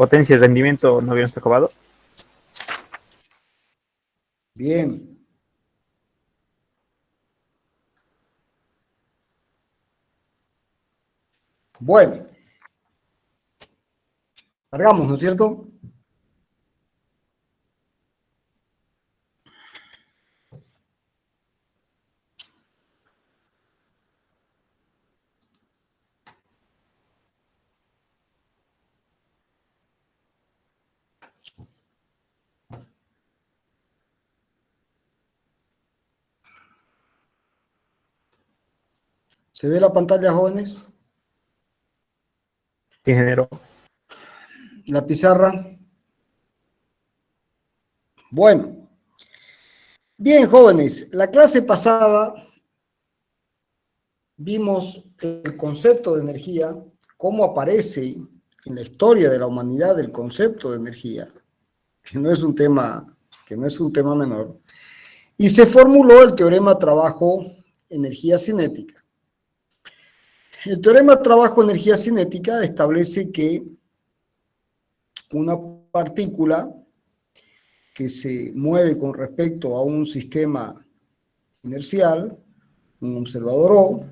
potencia y rendimiento no habíamos acabado. Bien. Bueno. Largamos, ¿no es cierto? ¿Se ve la pantalla, jóvenes? Ingeniero. La pizarra. Bueno. Bien, jóvenes, la clase pasada vimos el concepto de energía, cómo aparece en la historia de la humanidad el concepto de energía, que no es un tema menor, y se formuló el teorema trabajo-energía cinética. El teorema trabajo-energía cinética establece que una partícula que se mueve con respecto a un sistema inercial, un observador O,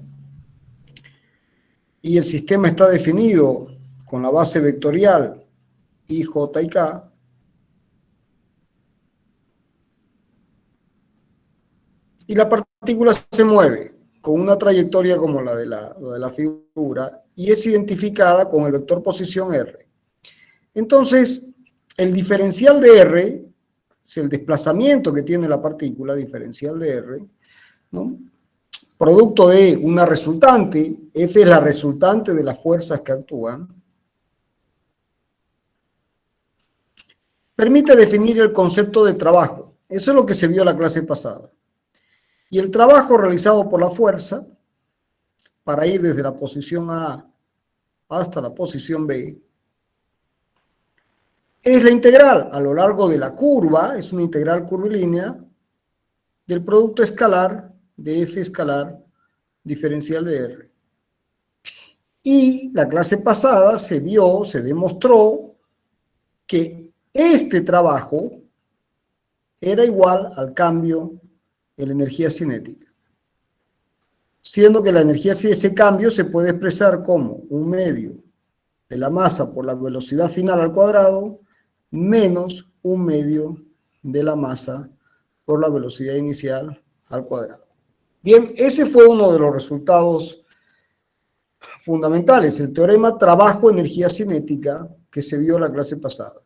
y el sistema está definido con la base vectorial I, J y K, y la partícula se mueve con una trayectoria como la de la figura y es identificada con el vector posición R. Entonces, el diferencial de R, es el desplazamiento que tiene la partícula, diferencial de R, ¿no?, producto de una resultante, F es la resultante de las fuerzas que actúan, permite definir el concepto de trabajo. Eso es lo que se vio la clase pasada. Y el trabajo realizado por la fuerza, para ir desde la posición A hasta la posición B, es la integral a lo largo de la curva, es una integral curvilínea, del producto escalar de F escalar diferencial de R. Y la clase pasada se demostró que este trabajo era igual al cambio en la energía cinética, siendo que la energía, ese cambio se puede expresar como un medio de la masa por la velocidad final al cuadrado menos un medio de la masa por la velocidad inicial al cuadrado. Bien, ese fue uno de los resultados fundamentales, el teorema trabajo-energía cinética que se vio en la clase pasada.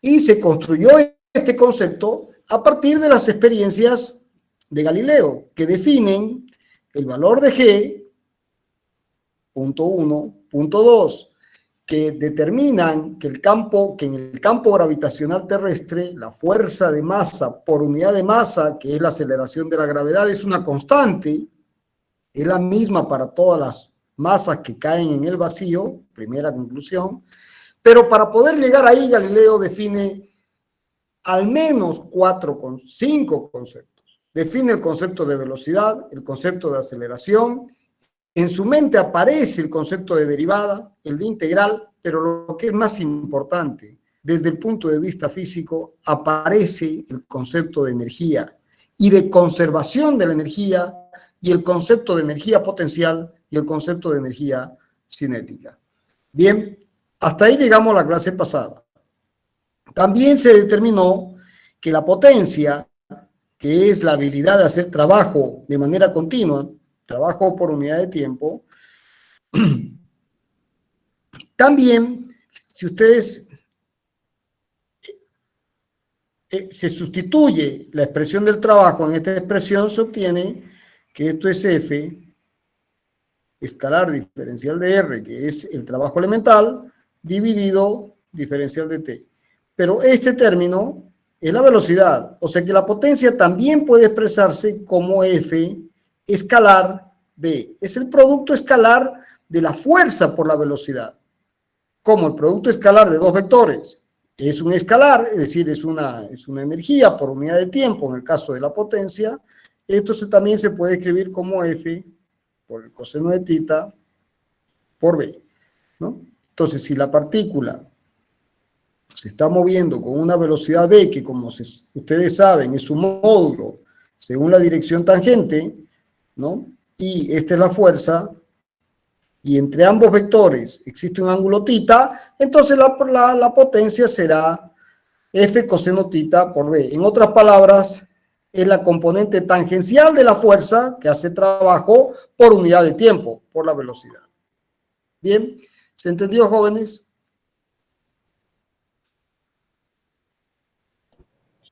Y se construyó este concepto a partir de las experiencias de Galileo, que definen el valor de G, punto 1, punto 2, que determinan que en el campo gravitacional terrestre, la fuerza de masa por unidad de masa, que es la aceleración de la gravedad, es una constante, es la misma para todas las masas que caen en el vacío, primera conclusión, pero para poder llegar ahí, Galileo define al menos 5 conceptos. Define el concepto de velocidad, el concepto de aceleración. En su mente aparece el concepto de derivada, el de integral, pero lo que es más importante, desde el punto de vista físico, aparece el concepto de energía y de conservación de la energía y el concepto de energía potencial y el concepto de energía cinética. Bien, hasta ahí llegamos a la clase pasada. También se determinó que la potencia, que es la habilidad de hacer trabajo de manera continua, trabajo por unidad de tiempo, también, si ustedes se sustituye la expresión del trabajo en esta expresión, se obtiene que esto es F escalar diferencial de R, que es el trabajo elemental, dividido diferencial de T. Pero este término es la velocidad, o sea que la potencia también puede expresarse como F escalar B. Es el producto escalar de la fuerza por la velocidad, como el producto escalar de dos vectores. Es un escalar, es decir, es una energía por unidad de tiempo en el caso de la potencia. Esto también se puede escribir como F por el coseno de tita por B, ¿no? Entonces, si la partícula se está moviendo con una velocidad v, que como ustedes saben es su módulo según la dirección tangente, ¿no? Y esta es la fuerza, y entre ambos vectores existe un ángulo θ, entonces la potencia será F coseno θ por B. En otras palabras, es la componente tangencial de la fuerza que hace trabajo por unidad de tiempo, por la velocidad. Bien, ¿se entendió, jóvenes?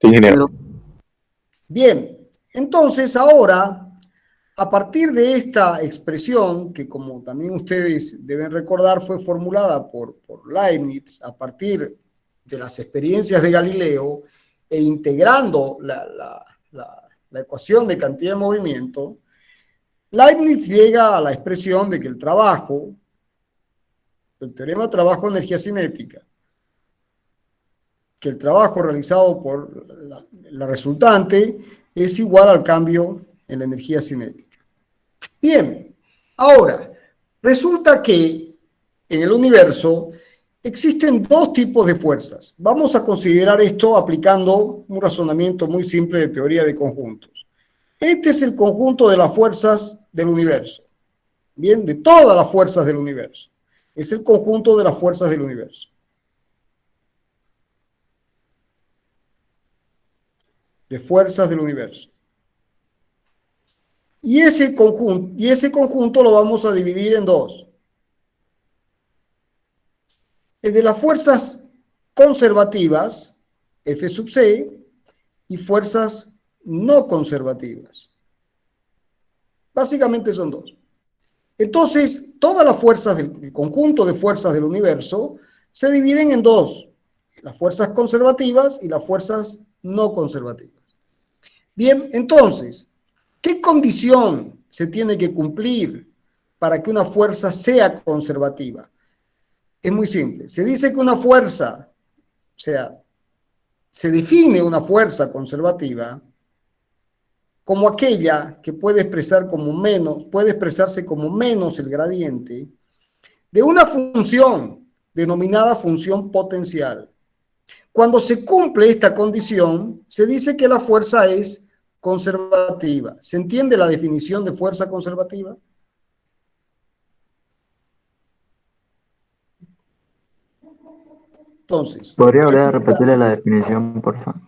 Sí, ingeniero. Bien, entonces ahora, a partir de esta expresión, que como también ustedes deben recordar, fue formulada por Leibniz a partir de las experiencias de Galileo e integrando la ecuación de cantidad de movimiento, Leibniz llega a la expresión de que el trabajo, el teorema de trabajo de energía cinética, que el trabajo realizado por la resultante es igual al cambio en la energía cinética. Bien, ahora, resulta que en el universo existen dos tipos de fuerzas. Vamos a considerar esto aplicando un razonamiento muy simple de teoría de conjuntos. Este es el conjunto de las fuerzas del universo. Bien, de todas las fuerzas del universo. Es el conjunto de las fuerzas del universo. De fuerzas del universo. Y ese conjunto lo vamos a dividir en dos. El de las fuerzas conservativas, F sub C, y fuerzas no conservativas. Básicamente son dos. Entonces, todas las fuerzas del conjunto de fuerzas del universo se dividen en dos. Las fuerzas conservativas y las fuerzas no conservativas. Bien, entonces, ¿qué condición se tiene que cumplir para que una fuerza sea conservativa? Es muy simple. Se dice que una fuerza, o sea, se define una fuerza conservativa como aquella que puede expresarse como menos el gradiente de una función denominada función potencial. Cuando se cumple esta condición, se dice que la fuerza es conservativa. ¿Se entiende la definición de fuerza conservativa? Entonces, ¿Podría volver a repetirle la definición, por favor?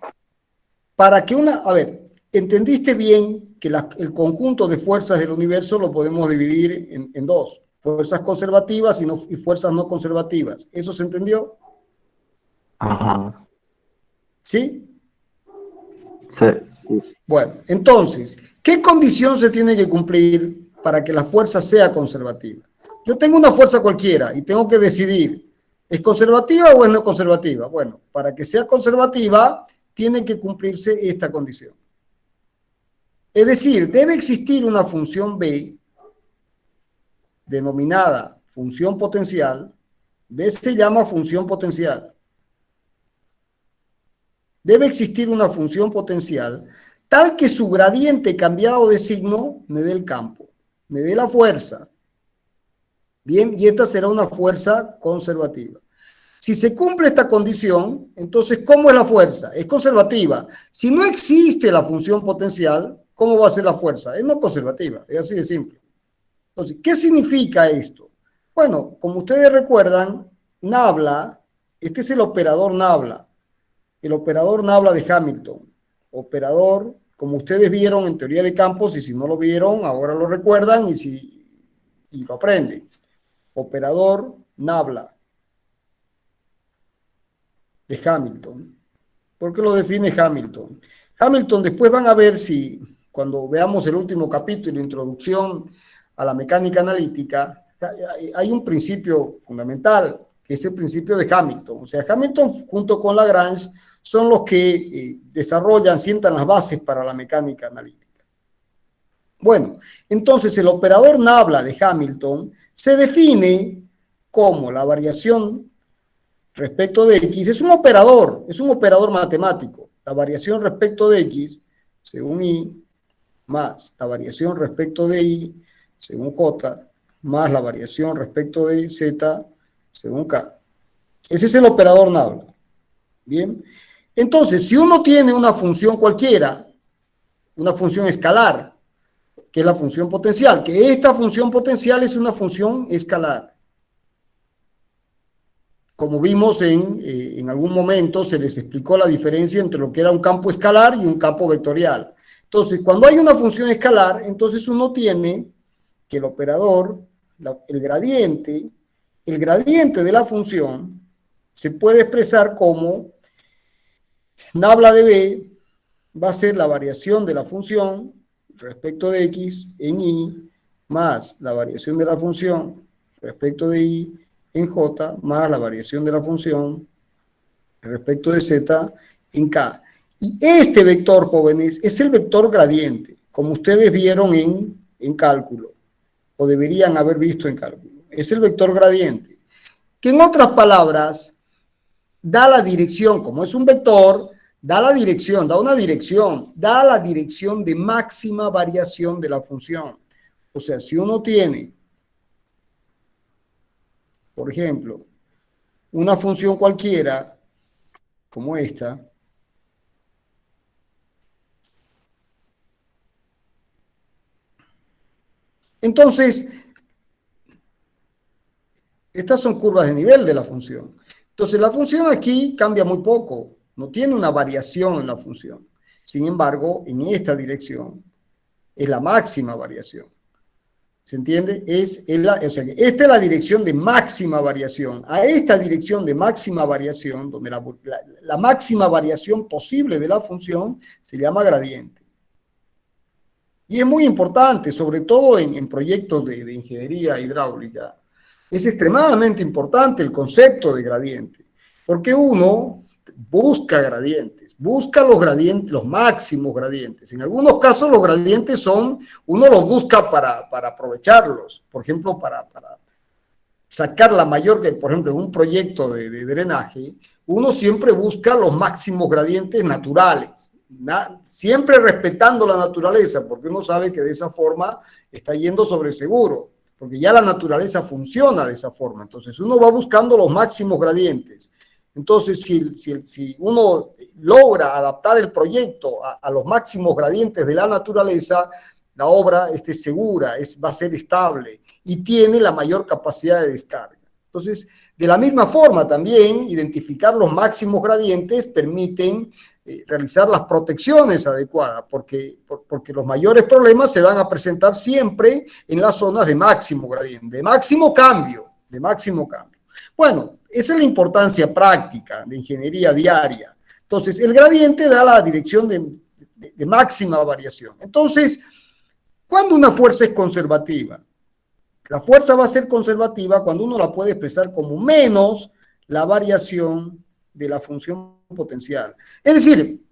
¿entendiste bien que el conjunto de fuerzas del universo lo podemos dividir en dos? Fuerzas conservativas y fuerzas no conservativas. ¿Eso se entendió? Ajá. ¿Sí? Sí. Bueno, entonces, ¿qué condición se tiene que cumplir para que la fuerza sea conservativa? Yo tengo una fuerza cualquiera y tengo que decidir, ¿es conservativa o es no conservativa? Bueno, para que sea conservativa, tiene que cumplirse esta condición. Es decir, debe existir una función B, denominada función potencial. B se llama función potencial. Debe existir una función potencial tal que su gradiente cambiado de signo me dé el campo, me dé la fuerza. Bien, y esta será una fuerza conservativa. Si se cumple esta condición, entonces, ¿cómo es la fuerza? Es conservativa. Si no existe la función potencial, ¿cómo va a ser la fuerza? Es no conservativa, es así de simple. Entonces, ¿qué significa esto? Bueno, como ustedes recuerdan, Nabla, este es el operador Nabla de Hamilton. Operador, como ustedes vieron en teoría de campos, y si no lo vieron, ahora lo recuerdan y lo aprenden. Operador Nabla de Hamilton. ¿Por qué lo define Hamilton? Hamilton, después van a ver si, cuando veamos el último capítulo, introducción a la mecánica analítica, hay un principio fundamental, que es el principio de Hamilton. O sea, Hamilton junto con Lagrange son los que sientan las bases para la mecánica analítica. Bueno, entonces el operador Nabla de Hamilton se define como la variación respecto de X, es un operador matemático. La variación respecto de X, según Y, más la variación respecto de Y, según J, más la variación respecto de Z, según K. Ese es el operador Nabla. Bien. Entonces, si uno tiene una función cualquiera, una función escalar, que es la función potencial, que esta función potencial es una función escalar. Como vimos en algún momento, se les explicó la diferencia entre lo que era un campo escalar y un campo vectorial. Entonces, cuando hay una función escalar, entonces uno tiene que el operador, el gradiente de la función se puede expresar como nabla de B va a ser la variación de la función respecto de x en y más la variación de la función respecto de y en j más la variación de la función respecto de z en k. Y este vector, jóvenes, es el vector gradiente, como ustedes vieron en cálculo, o deberían haber visto en cálculo. Es el vector gradiente, que en otras palabras da la dirección, como es un vector, da la dirección, da la dirección de máxima variación de la función. O sea, si uno tiene, por ejemplo, una función cualquiera, como esta, entonces, estas son curvas de nivel de la función. Entonces, la función aquí cambia muy poco, no tiene una variación en la función. Sin embargo, en esta dirección es la máxima variación. ¿Se entiende? O sea, esta es la dirección de máxima variación. A esta dirección de máxima variación, donde la máxima variación posible de la función se llama gradiente. Y es muy importante, sobre todo en proyectos de ingeniería hidráulica. Es extremadamente importante el concepto de gradiente, porque uno busca gradientes, busca los gradientes, los máximos gradientes. En algunos casos los gradientes uno los busca para aprovecharlos, por ejemplo, para sacar la mayor, por ejemplo, en un proyecto de drenaje, uno siempre busca los máximos gradientes naturales, siempre respetando la naturaleza, porque uno sabe que de esa forma está yendo sobre seguro, porque ya la naturaleza funciona de esa forma. Entonces uno va buscando los máximos gradientes. Entonces, si uno logra adaptar el proyecto a los máximos gradientes de la naturaleza, la obra segura, va a ser estable y tiene la mayor capacidad de descarga. Entonces, de la misma forma también, identificar los máximos gradientes permiten realizar las protecciones adecuadas, porque los mayores problemas se van a presentar siempre en las zonas de máximo gradiente, de máximo cambio. Bueno, esa es la importancia práctica de ingeniería diaria. Entonces, el gradiente da la dirección de máxima variación. Entonces, ¿cuándo una fuerza es conservativa? La fuerza va a ser conservativa cuando uno la puede expresar como menos la variación de la función potencial. Es decir,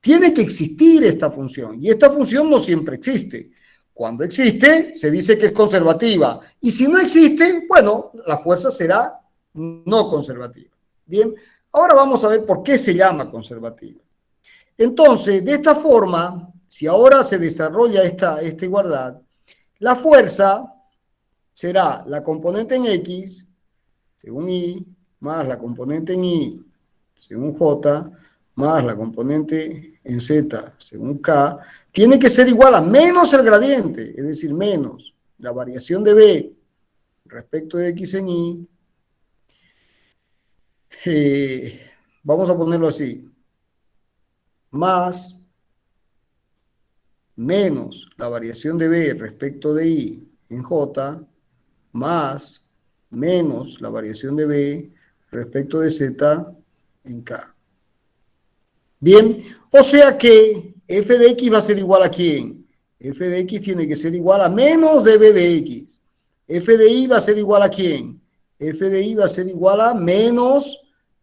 tiene que existir esta función, y esta función no siempre existe. Cuando existe, se dice que es conservativa, y si no existe, bueno, la fuerza será no conservativa. Bien, ahora vamos a ver por qué se llama conservativa. Entonces, de esta forma, si ahora se desarrolla esta igualdad, la fuerza será la componente en X, según Y, más la componente en Y, según J, más la componente en Z, según K, tiene que ser igual a menos el gradiente, es decir, menos la variación de B respecto de X en Y, vamos a ponerlo así, más menos la variación de B respecto de Y en J, más menos la variación de B respecto de Z en K. Bien, o sea que f de x va a ser igual a ¿quién? F de x tiene que ser igual a menos dB de x. F de y va a ser igual a ¿quién? F de y va a ser igual a menos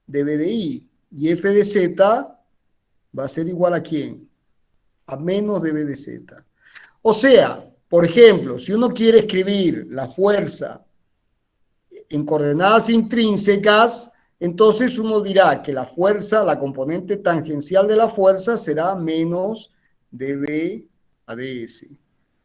dB de y. Y f de z va a ser igual a ¿quién? A menos dB de z. O sea, por ejemplo, si uno quiere escribir la fuerza en coordenadas intrínsecas, entonces uno dirá que la fuerza, la componente tangencial de la fuerza será menos dB a ds.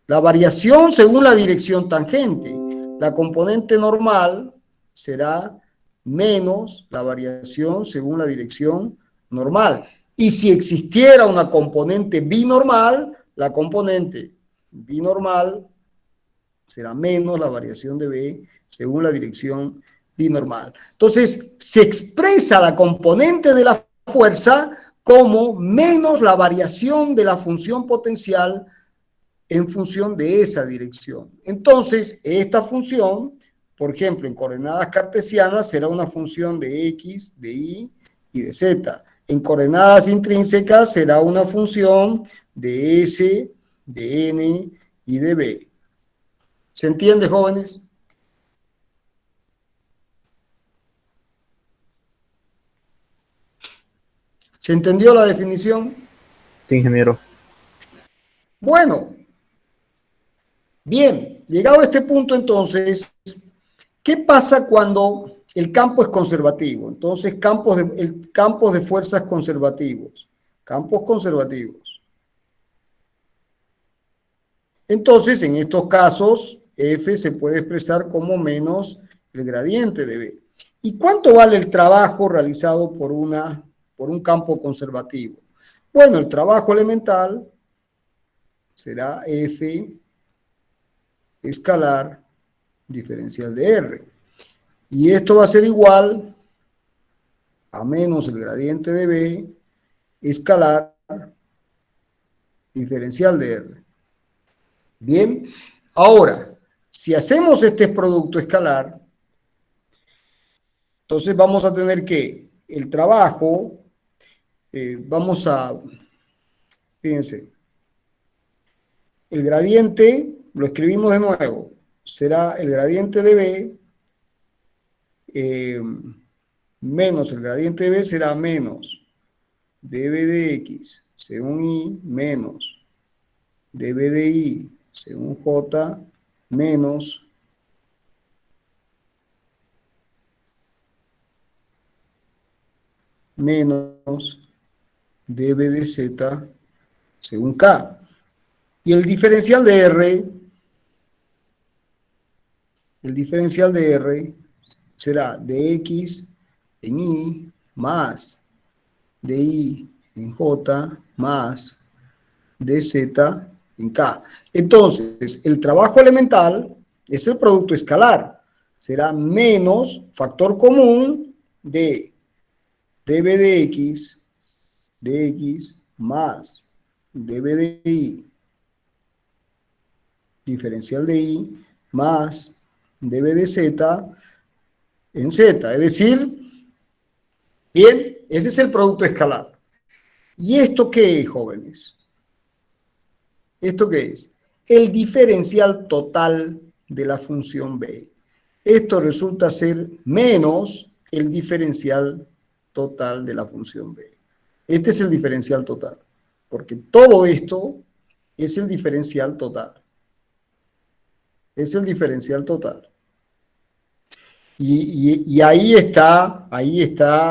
La variación según la dirección tangente. La componente normal será menos la variación según la dirección normal. Y si existiera una componente binormal, la componente binormal será menos la variación de B según la dirección binormal. Entonces, se expresa la componente de la fuerza como menos la variación de la función potencial en función de esa dirección. Entonces, esta función, por ejemplo, en coordenadas cartesianas, será una función de X, de Y y de Z. En coordenadas intrínsecas será una función de S, de N y de B. ¿Se entiende, jóvenes? ¿Se entendió la definición? Sí, ingeniero. Bueno, bien, llegado a este punto entonces, ¿qué pasa cuando el campo es conservativo? Entonces, campos de fuerzas conservativos. Campos conservativos. Entonces, en estos casos, F se puede expresar como menos el gradiente de B. ¿Y cuánto vale el trabajo realizado por un campo conservativo? Bueno, el trabajo elemental será F escalar diferencial de R. Y esto va a ser igual a menos el gradiente de B escalar diferencial de R. Bien, ahora, si hacemos este producto escalar, entonces vamos a tener que el trabajo, fíjense, el gradiente, lo escribimos de nuevo, será el gradiente de B menos el gradiente de B será menos dB de X según Y menos dB de Y según J menos dB de Z según K. Y el diferencial de R será de X en Y más de Y en J más de Z en K. Entonces, el trabajo elemental es el producto escalar. Será menos factor común de dB de X más dB de Y diferencial de Y más dB de Z en Z. Es decir, bien, ese es el producto escalar. ¿Y esto qué es, jóvenes? ¿Esto qué es? El diferencial total de la función B. Esto resulta ser menos el diferencial total de la función B. Este es el diferencial total, porque todo esto es el diferencial total. Es el diferencial total. Y ahí está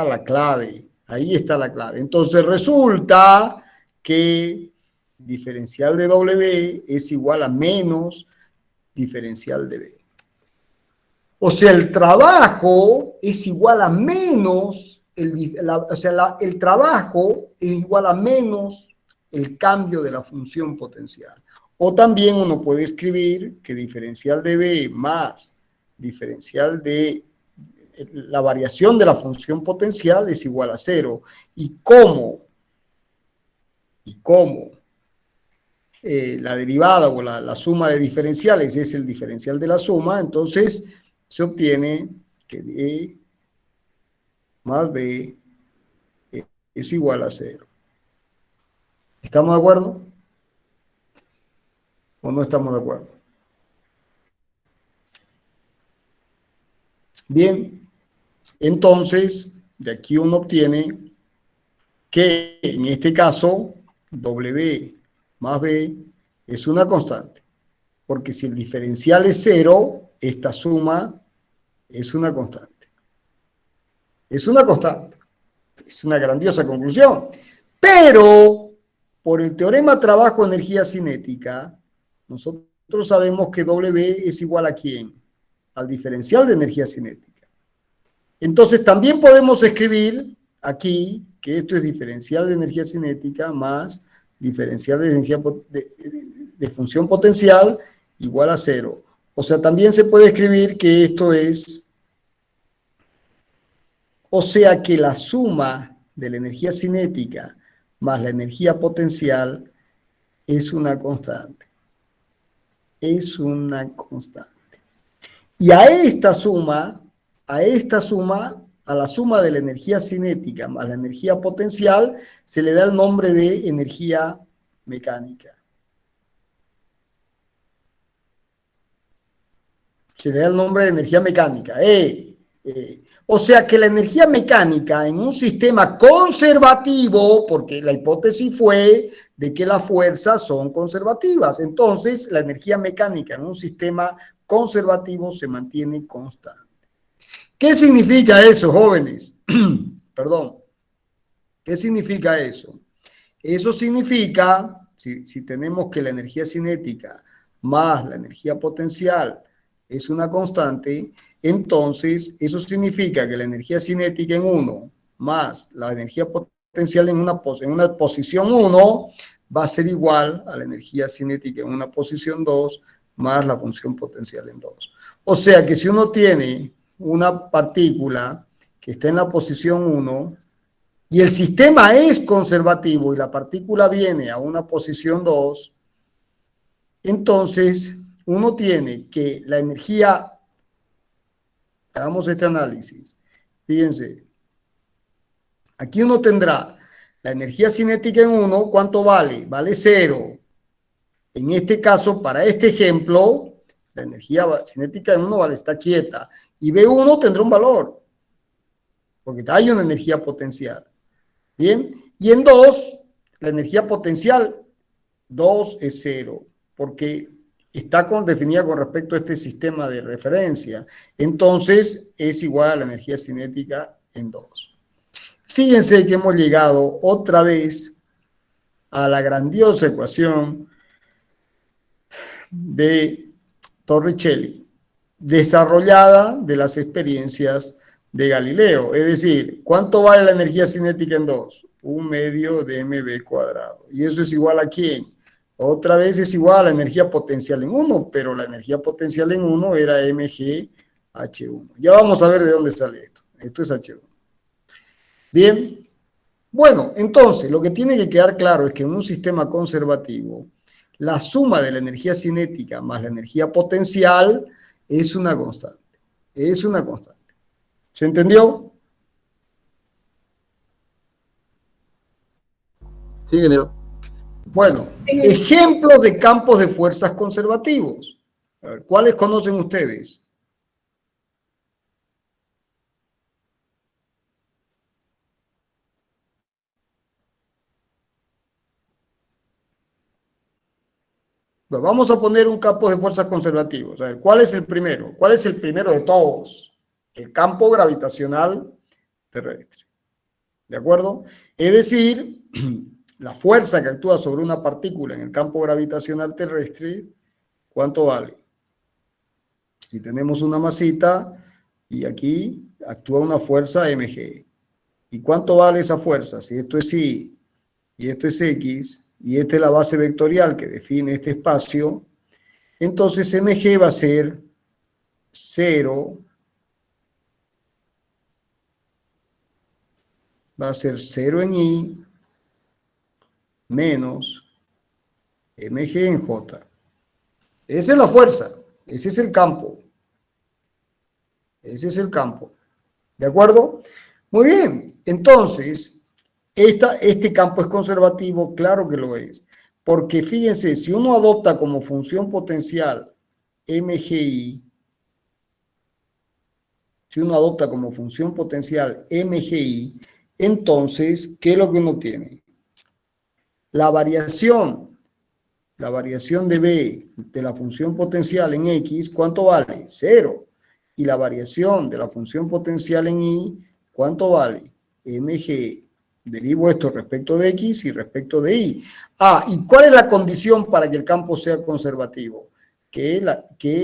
la clave. Ahí está la clave. Entonces resulta que diferencial de W es igual a menos diferencial de B. O sea, el trabajo es igual a menos, el trabajo es igual a menos el cambio de la función potencial. O también uno puede escribir que diferencial de B más diferencial de la variación de la función potencial es igual a 0. ¿Y cómo la derivada o la suma de diferenciales es el diferencial de la suma? Entonces se obtiene que D más B es igual a 0. ¿Estamos de acuerdo? ¿O no estamos de acuerdo? Bien, entonces de aquí uno obtiene que en este caso W más B es una constante, porque si el diferencial es 0, esta suma es una constante. Es una constante. Es una grandiosa conclusión. Pero, por el teorema trabajo-energía cinética, nosotros sabemos que W es igual a ¿quién? Al diferencial de energía cinética. Entonces también podemos escribir aquí que esto es diferencial de energía cinética más diferencial de energía de función potencial igual a 0. O sea, también se puede escribir que esto es, o sea, que la suma de la energía cinética más la energía potencial es una constante. Es una constante. Y a la suma de la energía cinética más la energía potencial, se le da el nombre de energía mecánica. Se le da el nombre de energía mecánica. O sea que la energía mecánica en un sistema conservativo, porque la hipótesis fue de que las fuerzas son conservativas, entonces la energía mecánica en un sistema conservativo se mantiene constante. ¿Qué significa eso, jóvenes? Perdón. ¿Qué significa eso? Eso significa, si tenemos que la energía cinética más la energía potencial es una constante, entonces eso significa que la energía cinética en 1 más la energía potencial en una posición 1 va a ser igual a la energía cinética en una posición 2 más la función potencial en 2. O sea que si uno tiene una partícula que está en la posición 1 y el sistema es conservativo y la partícula viene a una posición 2, entonces uno tiene que la energía, hagamos este análisis, fíjense, aquí uno tendrá la energía cinética en 1, ¿cuánto vale? Vale 0. En este caso, para este ejemplo, la energía cinética en 1 vale, está quieta, y B1 tendrá un valor, porque hay una energía potencial. Bien, y en 2, la energía potencial 2 es 0, porque está definida con respecto a este sistema de referencia. Entonces, es igual a la energía cinética en 2. Fíjense que hemos llegado otra vez a la grandiosa ecuación de Torricelli, desarrollada de las experiencias de Galileo. Es decir, ¿cuánto vale la energía cinética en 2? 1/2 de mv². ¿Y eso es igual a quién? Otra vez es igual a la energía potencial en 1, pero la energía potencial en 1 era mgh1. Ya vamos a ver de dónde sale esto. Esto es h1. Bien. Bueno, entonces, lo que tiene que quedar claro es que en un sistema conservativo, la suma de la energía cinética más la energía potencial es una constante. Es una constante. ¿Se entendió? Sí, ingeniero. Bueno, ejemplos de campos de fuerzas conservativos. A ver, ¿cuáles conocen ustedes? Bueno, vamos a poner un campo de fuerzas conservativos. A ver, ¿cuál es el primero? ¿Cuál es el primero de todos? El campo gravitacional terrestre. ¿De acuerdo? Es decir, la fuerza que actúa sobre una partícula en el campo gravitacional terrestre, ¿cuánto vale? Si tenemos una masita y aquí actúa una fuerza mg. ¿Y cuánto vale esa fuerza? Si esto es y esto es x, y esta es la base vectorial que define este espacio, entonces mg va a ser 0, va a ser 0 en i menos mg en j. Esa es la fuerza, ese es el campo. Ese es el campo. ¿De acuerdo? Muy bien, entonces, este campo es conservativo, claro que lo es, porque fíjense, si uno adopta como función potencial mgi, si uno adopta como función potencial mgi, entonces, ¿qué es lo que uno tiene? La variación de b de la función potencial en x, ¿cuánto vale? 0. Y la variación de la función potencial en y, ¿cuánto vale? mg. Derivo esto respecto de x y respecto de y. ¿Y cuál es la condición para que el campo sea conservativo? Que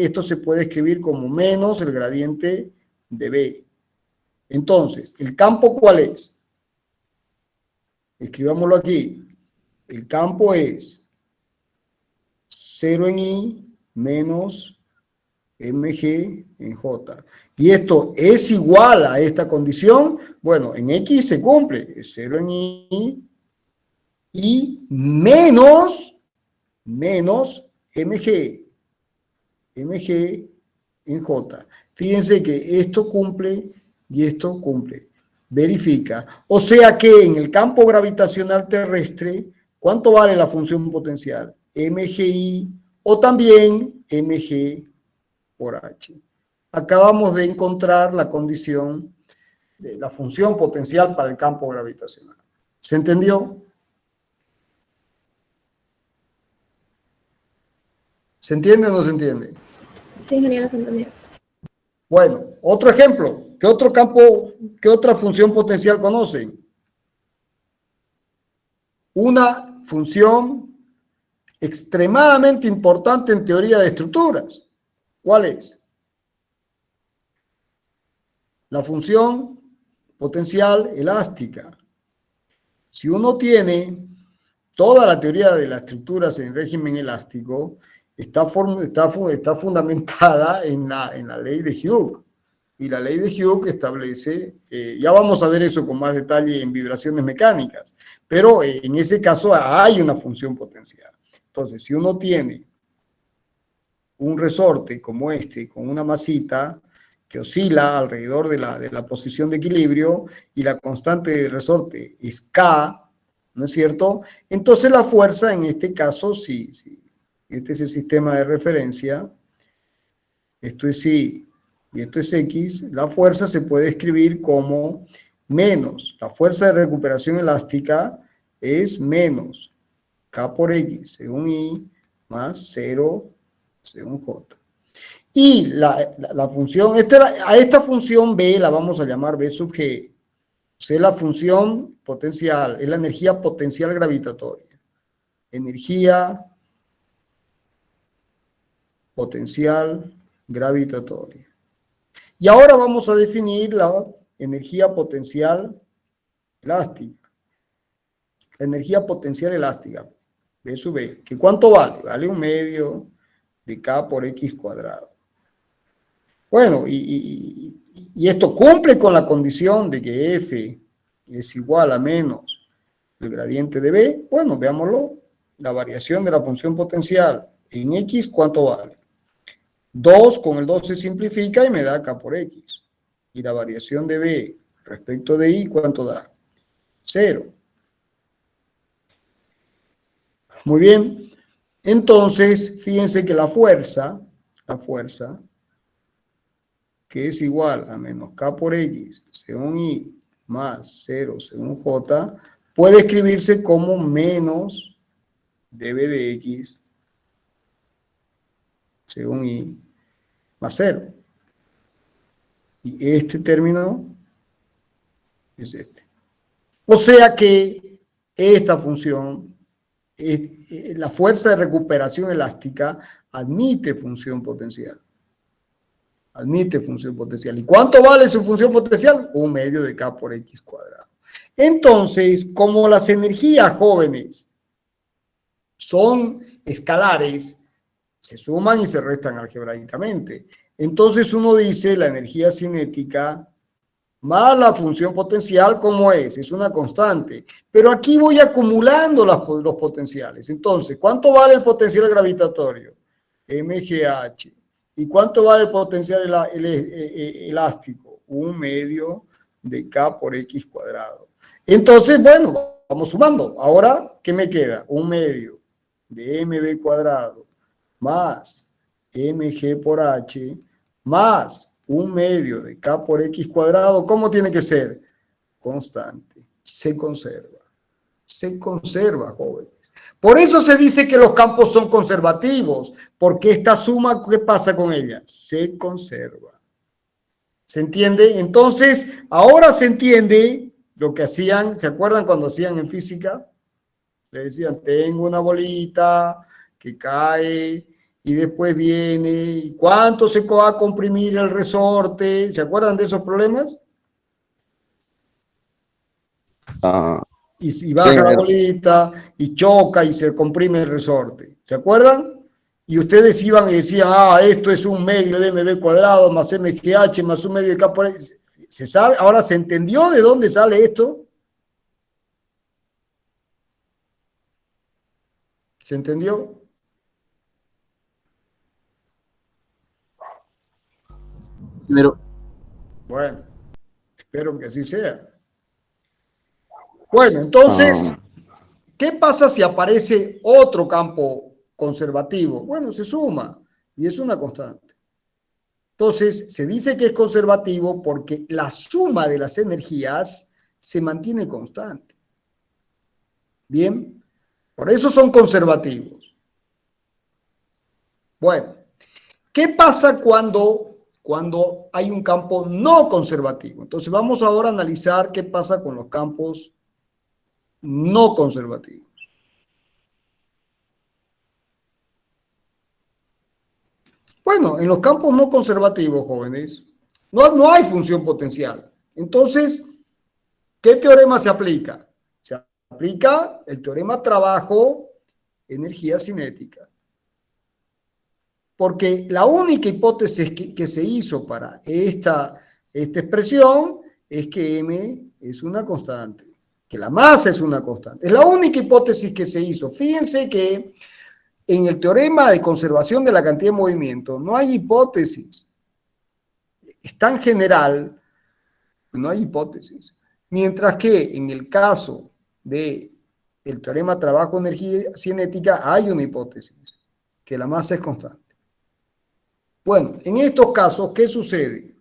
esto se puede escribir como menos el gradiente de b. Entonces, ¿el campo cuál es? Escribámoslo aquí. El campo es 0 en I menos mg en j. Y esto es igual a esta condición. Bueno, en x se cumple. Es 0 en I y menos mg en j. Fíjense que esto cumple y esto cumple. Verifica. O sea que en el campo gravitacional terrestre, ¿cuánto vale la función potencial? mgi o también mg por h. Acabamos de encontrar la condición de la función potencial para el campo gravitacional. ¿Se entendió? ¿Se entiende o no se entiende? Sí, ingeniero, se entendió. Bueno, otro ejemplo. ¿Qué otro campo, qué otra función potencial conocen? Una función extremadamente importante en teoría de estructuras. ¿Cuál es? La función potencial elástica. Si uno tiene toda la teoría de las estructuras en régimen elástico, está fundamentada en la ley de Hughes. Y la ley de Hughes establece, ya vamos a ver eso con más detalle en vibraciones mecánicas, pero en ese caso hay una función potencial. Entonces, si uno tiene un resorte como este, con una masita que oscila alrededor de la posición de equilibrio y la constante del resorte es K, ¿no es cierto? Entonces la fuerza en este caso, si este es el sistema de referencia, esto es Y y esto es X, la fuerza se puede escribir como menos, la fuerza de recuperación elástica es menos K por X según Y más 0 según J. Y la función, a esta función B la vamos a llamar B sub G. O sea, la función potencial, es la energía potencial gravitatoria. Energía potencial gravitatoria. Y ahora vamos a definir la energía potencial elástica. La energía potencial elástica, B sub B, ¿que cuánto vale? Vale 1/2 de K por X cuadrado. Bueno, y esto cumple con la condición de que F es igual a menos el gradiente de B. Bueno, veámoslo. La variación de la función potencial en X, ¿cuánto vale? 2 con el 2 se simplifica y me da K por X. Y la variación de B respecto de Y, ¿cuánto da? 0. Muy bien. Entonces, fíjense que la fuerza, que es igual a menos K por X según Y más 0 según J, puede escribirse como menos dB de X según Y más 0. Y este término es este. O sea que esta función, la fuerza de recuperación elástica, admite función potencial. Admite función potencial. ¿Y cuánto vale su función potencial? 1/2 de K por X cuadrado. Entonces, como las energías jóvenes son escalares, se suman y se restan algebraicamente. Entonces uno dice la energía cinética más la función potencial, ¿cómo es? Es una constante. Pero aquí voy acumulando los potenciales. Entonces, ¿cuánto vale el potencial gravitatorio? mgh. ¿Y cuánto vale el potencial elástico? 1/2 de K por X cuadrado. Entonces, bueno, vamos sumando. Ahora, ¿qué me queda? 1/2 de mb cuadrado más mg por h más 1/2 de K por X cuadrado. ¿Cómo tiene que ser? Constante. Se conserva. Se conserva, jóvenes. Por eso se dice que los campos son conservativos, porque esta suma, ¿qué pasa con ella? Se conserva. ¿Se entiende? Entonces, ahora se entiende lo que hacían, ¿se acuerdan cuando hacían en física? Le decían, tengo una bolita que cae y después viene, ¿y cuánto se va a comprimir el resorte? ¿Se acuerdan de esos problemas? Ah, Y si baja sí, la bolita y choca y se comprime el resorte. ¿Se acuerdan? Y ustedes iban y decían, esto es un medio de mb cuadrado más mgh más un medio de k por x. ¿Se sabe? Ahora, ¿se entendió de dónde sale esto? ¿Se entendió? Pero, Bueno, espero que así sea. Bueno, entonces, ah, ¿qué pasa si aparece otro campo conservativo? Bueno, se suma y es una constante. Entonces, se dice que es conservativo porque la suma de las energías se mantiene constante. Bien, por eso son conservativos. Bueno, ¿qué pasa cuando hay un campo no conservativo? Entonces, vamos ahora a analizar qué pasa con los campos no conservativos. Bueno, en los campos no conservativos, jóvenes, no hay función potencial. Entonces, ¿qué teorema se aplica? Se aplica el teorema trabajo-energía cinética. Porque la única hipótesis que se hizo para esta expresión es que M es una constante, que la masa es una constante. Es la única hipótesis que se hizo. Fíjense que en el teorema de conservación de la cantidad de movimiento no hay hipótesis. Es tan general, no hay hipótesis. Mientras que en el caso del teorema trabajo-energía cinética hay una hipótesis, que la masa es constante. Bueno, en estos casos, ¿qué sucede?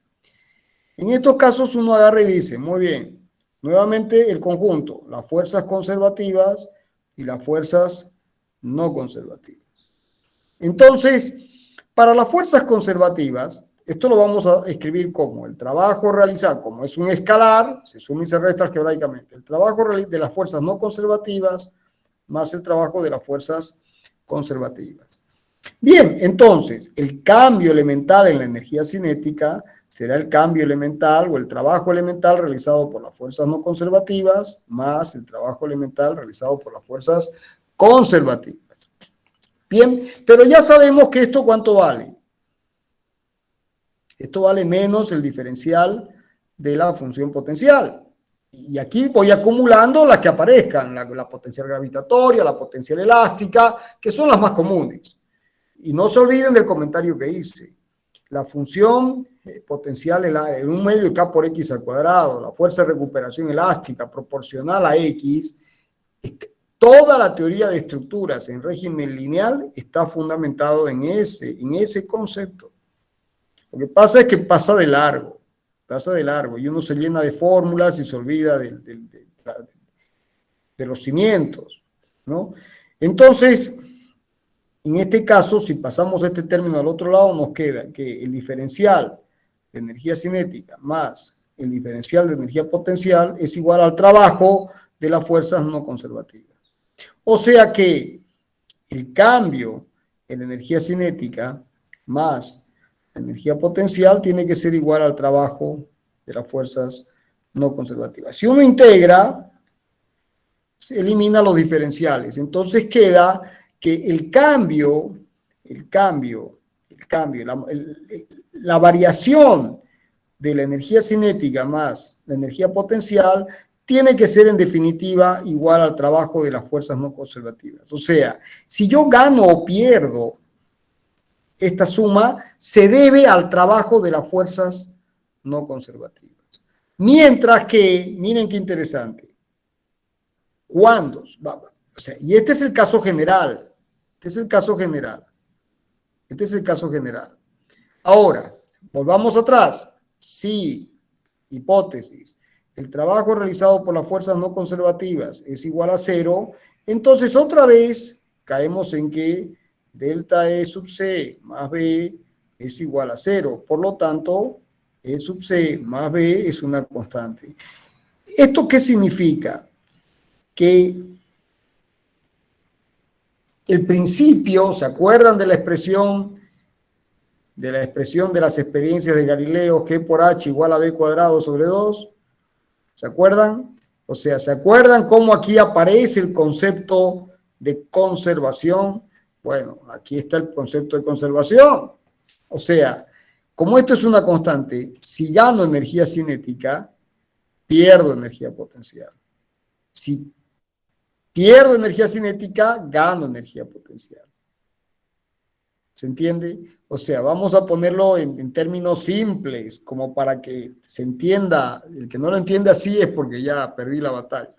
En estos casos uno agarra y dice, muy bien, nuevamente el conjunto, las fuerzas conservativas y las fuerzas no conservativas. Entonces, para las fuerzas conservativas, esto lo vamos a escribir como el trabajo realizado, como es un escalar, se suma y se resta algebraicamente, el trabajo de las fuerzas no conservativas más el trabajo de las fuerzas conservativas. Bien, entonces, el cambio elemental en la energía cinética será el cambio elemental o el trabajo elemental realizado por las fuerzas no conservativas más el trabajo elemental realizado por las fuerzas conservativas. Bien, pero ya sabemos que esto ¿cuánto vale? Esto vale menos el diferencial de la función potencial. Y aquí voy acumulando las que aparezcan, la potencial gravitatoria, la potencial elástica, que son las más comunes. Y no se olviden del comentario que hice. La función potencial en un medio de K por X al cuadrado, la fuerza de recuperación elástica proporcional a X, toda la teoría de estructuras en régimen lineal está fundamentado en ese concepto. Lo que pasa es que pasa de largo y uno se llena de fórmulas y se olvida de los cimientos, ¿no? Entonces, en este caso, si pasamos este término al otro lado, nos queda que el diferencial de energía cinética más el diferencial de energía potencial es igual al trabajo de las fuerzas no conservativas. O sea que el cambio en energía cinética más la energía potencial tiene que ser igual al trabajo de las fuerzas no conservativas. Si uno integra, se elimina los diferenciales. Entonces queda que la variación de la energía cinética más la energía potencial tiene que ser en definitiva igual al trabajo de las fuerzas no conservativas. O sea, si yo gano o pierdo esta suma, se debe al trabajo de las fuerzas no conservativas. Mientras que, miren qué interesante, cuando, o sea, y este es el caso general, Ahora, volvamos atrás. Si, hipótesis, el trabajo realizado por las fuerzas no conservativas es igual a 0, entonces otra vez caemos en que delta E sub C más B es igual a 0. Por lo tanto, E sub C más B es una constante. ¿Esto qué significa? Que el principio, ¿se acuerdan de la expresión de las experiencias de Galileo, G por H igual a B cuadrado sobre 2? ¿Se acuerdan? O sea, ¿se acuerdan cómo aquí aparece el concepto de conservación? Bueno, aquí está el concepto de conservación. O sea, como esto es una constante, si gano energía cinética, pierdo energía potencial. Si pierdo energía cinética, gano energía potencial. ¿Se entiende? O sea, vamos a ponerlo en términos simples, como para que se entienda. El que no lo entiende así es porque ya perdí la batalla.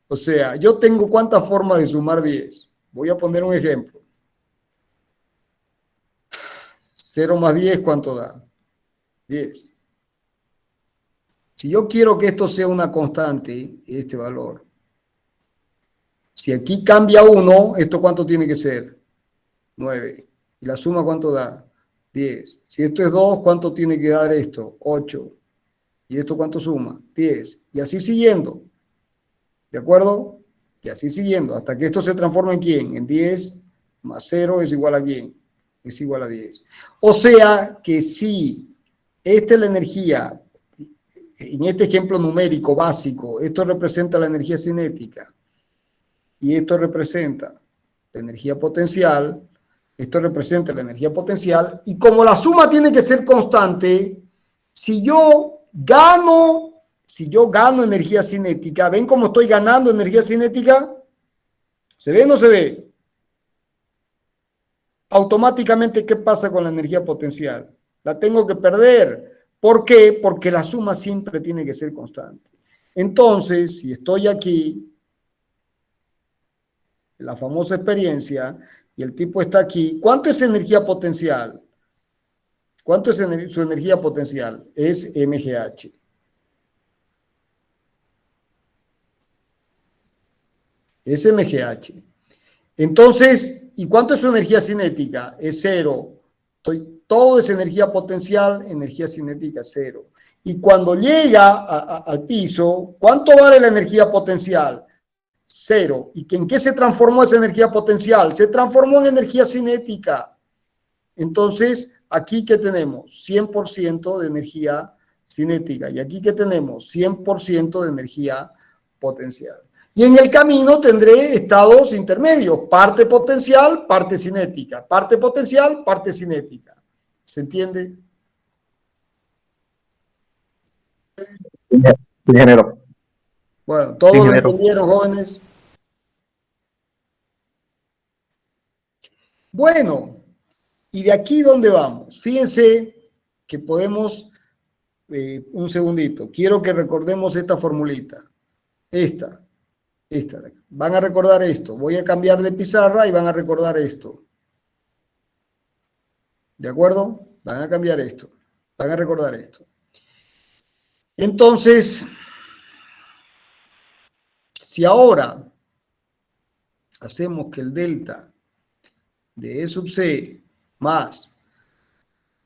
O sea, yo tengo ¿cuántas formas de sumar 10? Voy a poner un ejemplo. 0 más 10, ¿cuánto da? 10. Si yo quiero que esto sea una constante, este valor, si aquí cambia 1, ¿esto cuánto tiene que ser? 9. ¿Y la suma cuánto da? 10. Si esto es 2, ¿cuánto tiene que dar esto? 8. ¿Y esto cuánto suma? 10. Y así siguiendo. ¿De acuerdo? Y así siguiendo, hasta que esto se transforme en ¿quién? En 10 más 0 es igual a ¿quién? Es igual a 10. O sea que si esta es la energía, en este ejemplo numérico básico, esto representa la energía cinética y esto representa la energía potencial, esto representa la energía potencial, y como la suma tiene que ser constante, si yo gano energía cinética, ¿ven cómo estoy ganando energía cinética? ¿Se ve o no se ve? Automáticamente, ¿qué pasa con la energía potencial? La tengo que perder. ¿Por qué? Porque la suma siempre tiene que ser constante. Entonces, si estoy aquí, en la famosa experiencia, y el tipo está aquí, ¿cuánto es energía potencial? ¿Cuánto es su energía potencial? Es MGH. Es MGH. Entonces, ¿y cuánto es su energía cinética? Es 0. Todo es energía potencial, energía cinética 0. Y cuando llega al piso, ¿cuánto vale la energía potencial? 0. ¿Y en qué se transformó esa energía potencial? Se transformó en energía cinética. Entonces, aquí ¿qué tenemos? 100% de energía cinética. Y aquí ¿qué tenemos? 100% de energía potencial. Y en el camino tendré estados intermedios, parte potencial, parte cinética, parte potencial, parte cinética. ¿Se entiende? Sí, ingeniero. Bueno, ¿todos Sí, lo ingeniero. entendieron, jóvenes? Bueno, ¿y de aquí dónde vamos? Fíjense que podemos, un segundito, quiero que recordemos esta formulita, esta. Van a recordar esto. Voy a cambiar de pizarra y van a recordar esto. ¿De acuerdo? Van a cambiar esto. Van a recordar esto. Entonces, si ahora hacemos que el delta de E sub C más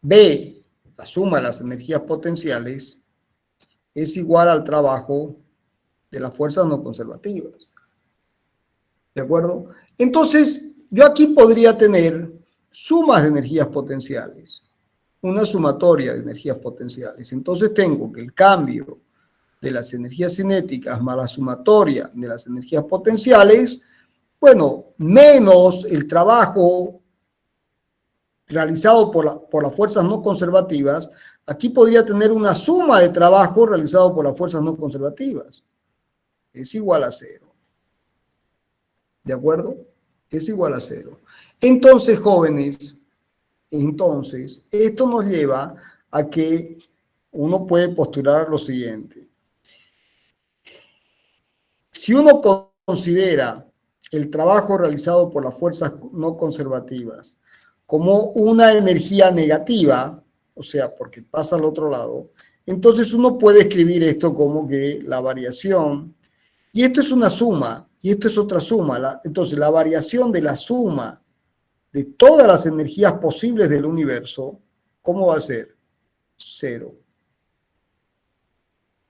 B, la suma de las energías potenciales, es igual al trabajo de las fuerzas no conservativas. ¿De acuerdo? Entonces, yo aquí podría tener sumas de energías potenciales, una sumatoria de energías potenciales. Entonces tengo que el cambio de las energías cinéticas más la sumatoria de las energías potenciales, bueno, menos el trabajo realizado por las fuerzas no conservativas, aquí podría tener una suma de trabajo realizado por las fuerzas no conservativas. Es igual a 0. ¿De acuerdo? Es igual a 0. Entonces, jóvenes, esto nos lleva a que uno puede postular lo siguiente. Si uno considera el trabajo realizado por las fuerzas no conservativas como una energía negativa, o sea, porque pasa al otro lado, entonces uno puede escribir esto como que la variación, y esto es una suma, y esto es otra suma, entonces la variación de la suma de todas las energías posibles del universo, ¿cómo va a ser? 0.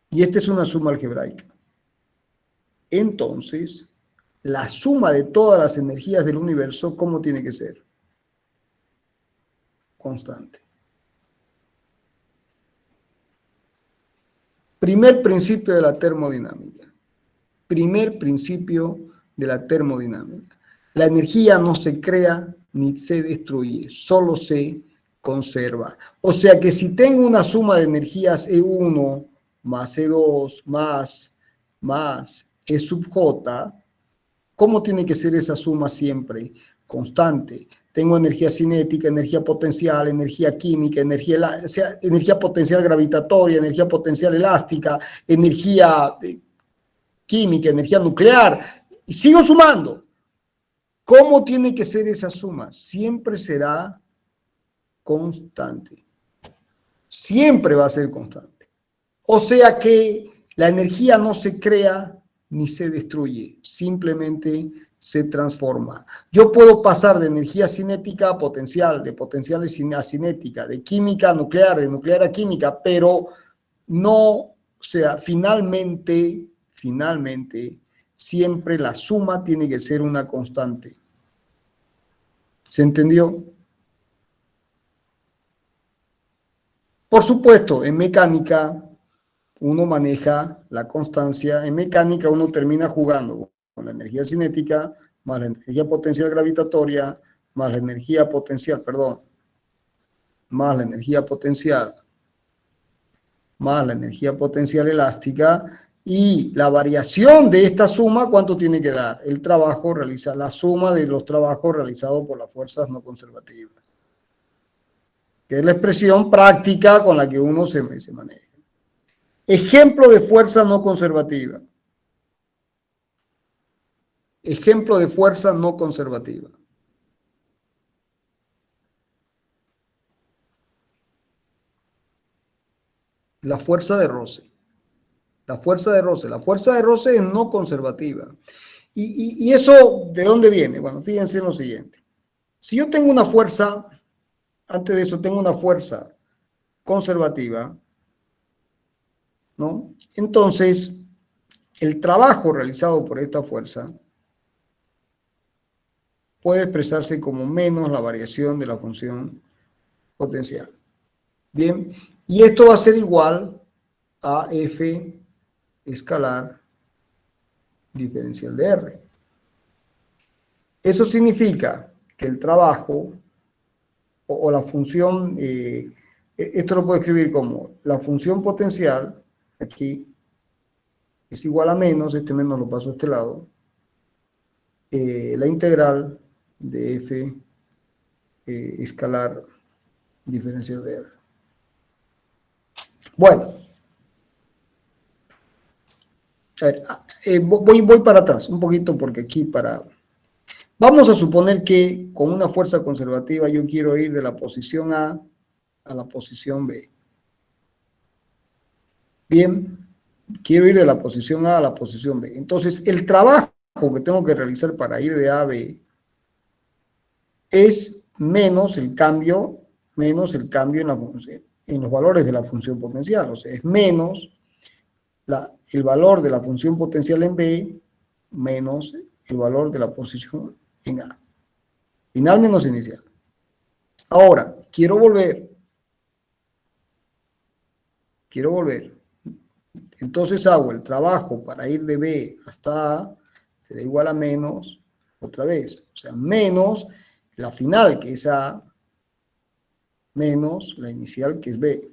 Y esta es una suma algebraica. Entonces, la suma de todas las energías del universo, ¿cómo tiene que ser? Constante. Primer principio de la termodinámica. Primer principio de la termodinámica. La energía no se crea ni se destruye, solo se conserva. O sea que si tengo una suma de energías E1 más E2 más E sub J, ¿cómo tiene que ser esa suma siempre? Constante. Tengo energía cinética, energía potencial, energía química, energía potencial gravitatoria, energía potencial elástica, energía química, energía nuclear, y sigo sumando. ¿Cómo tiene que ser esa suma? Siempre será constante. Siempre va a ser constante. O sea que la energía no se crea ni se destruye, simplemente se transforma. Yo puedo pasar de energía cinética a potencial, de potencial a cinética, de química a nuclear, de nuclear a química, pero no, o sea, finalmente, siempre la suma tiene que ser una constante. ¿Se entendió? Por supuesto, en mecánica uno maneja la constancia. En mecánica uno termina jugando con la energía cinética, más la energía potencial gravitatoria, más la energía potencial, más la energía potencial, más la energía potencial elástica, y la variación de esta suma, ¿cuánto tiene que dar? El trabajo realizado, la suma de los trabajos realizados por las fuerzas no conservativas, que es la expresión práctica con la que uno se maneja. Ejemplo de fuerza no conservativa. Ejemplo de fuerza no conservativa. La fuerza de roce. La fuerza de roce. La fuerza de roce es no conservativa. ¿Y eso de dónde viene? Bueno, fíjense en lo siguiente. Si yo tengo una fuerza, antes de eso tengo una fuerza conservativa, ¿no? Entonces, el trabajo realizado por esta fuerza puede expresarse como menos la variación de la función potencial. Bien, y esto va a ser igual a F escalar diferencial de R. Eso significa que el trabajo o la función, esto lo puedo escribir como la función potencial, aquí, es igual a menos, este menos lo paso a este lado, la integral de F escalar diferencial de R. Bueno, a ver, voy para atrás un poquito porque aquí vamos a suponer que con una fuerza conservativa yo quiero ir de la posición A a la posición B. Bien, quiero ir de la posición A a la posición B. Entonces, el trabajo que tengo que realizar para ir de A a B es menos el cambio en la función, en los valores de la función potencial. O sea, es menos el valor de la función potencial en B menos el valor de la posición en A. Final menos inicial. Ahora, quiero volver. Entonces hago el trabajo para ir de B hasta A, será igual a menos, otra vez, o sea, menos la final que es A, menos la inicial que es B.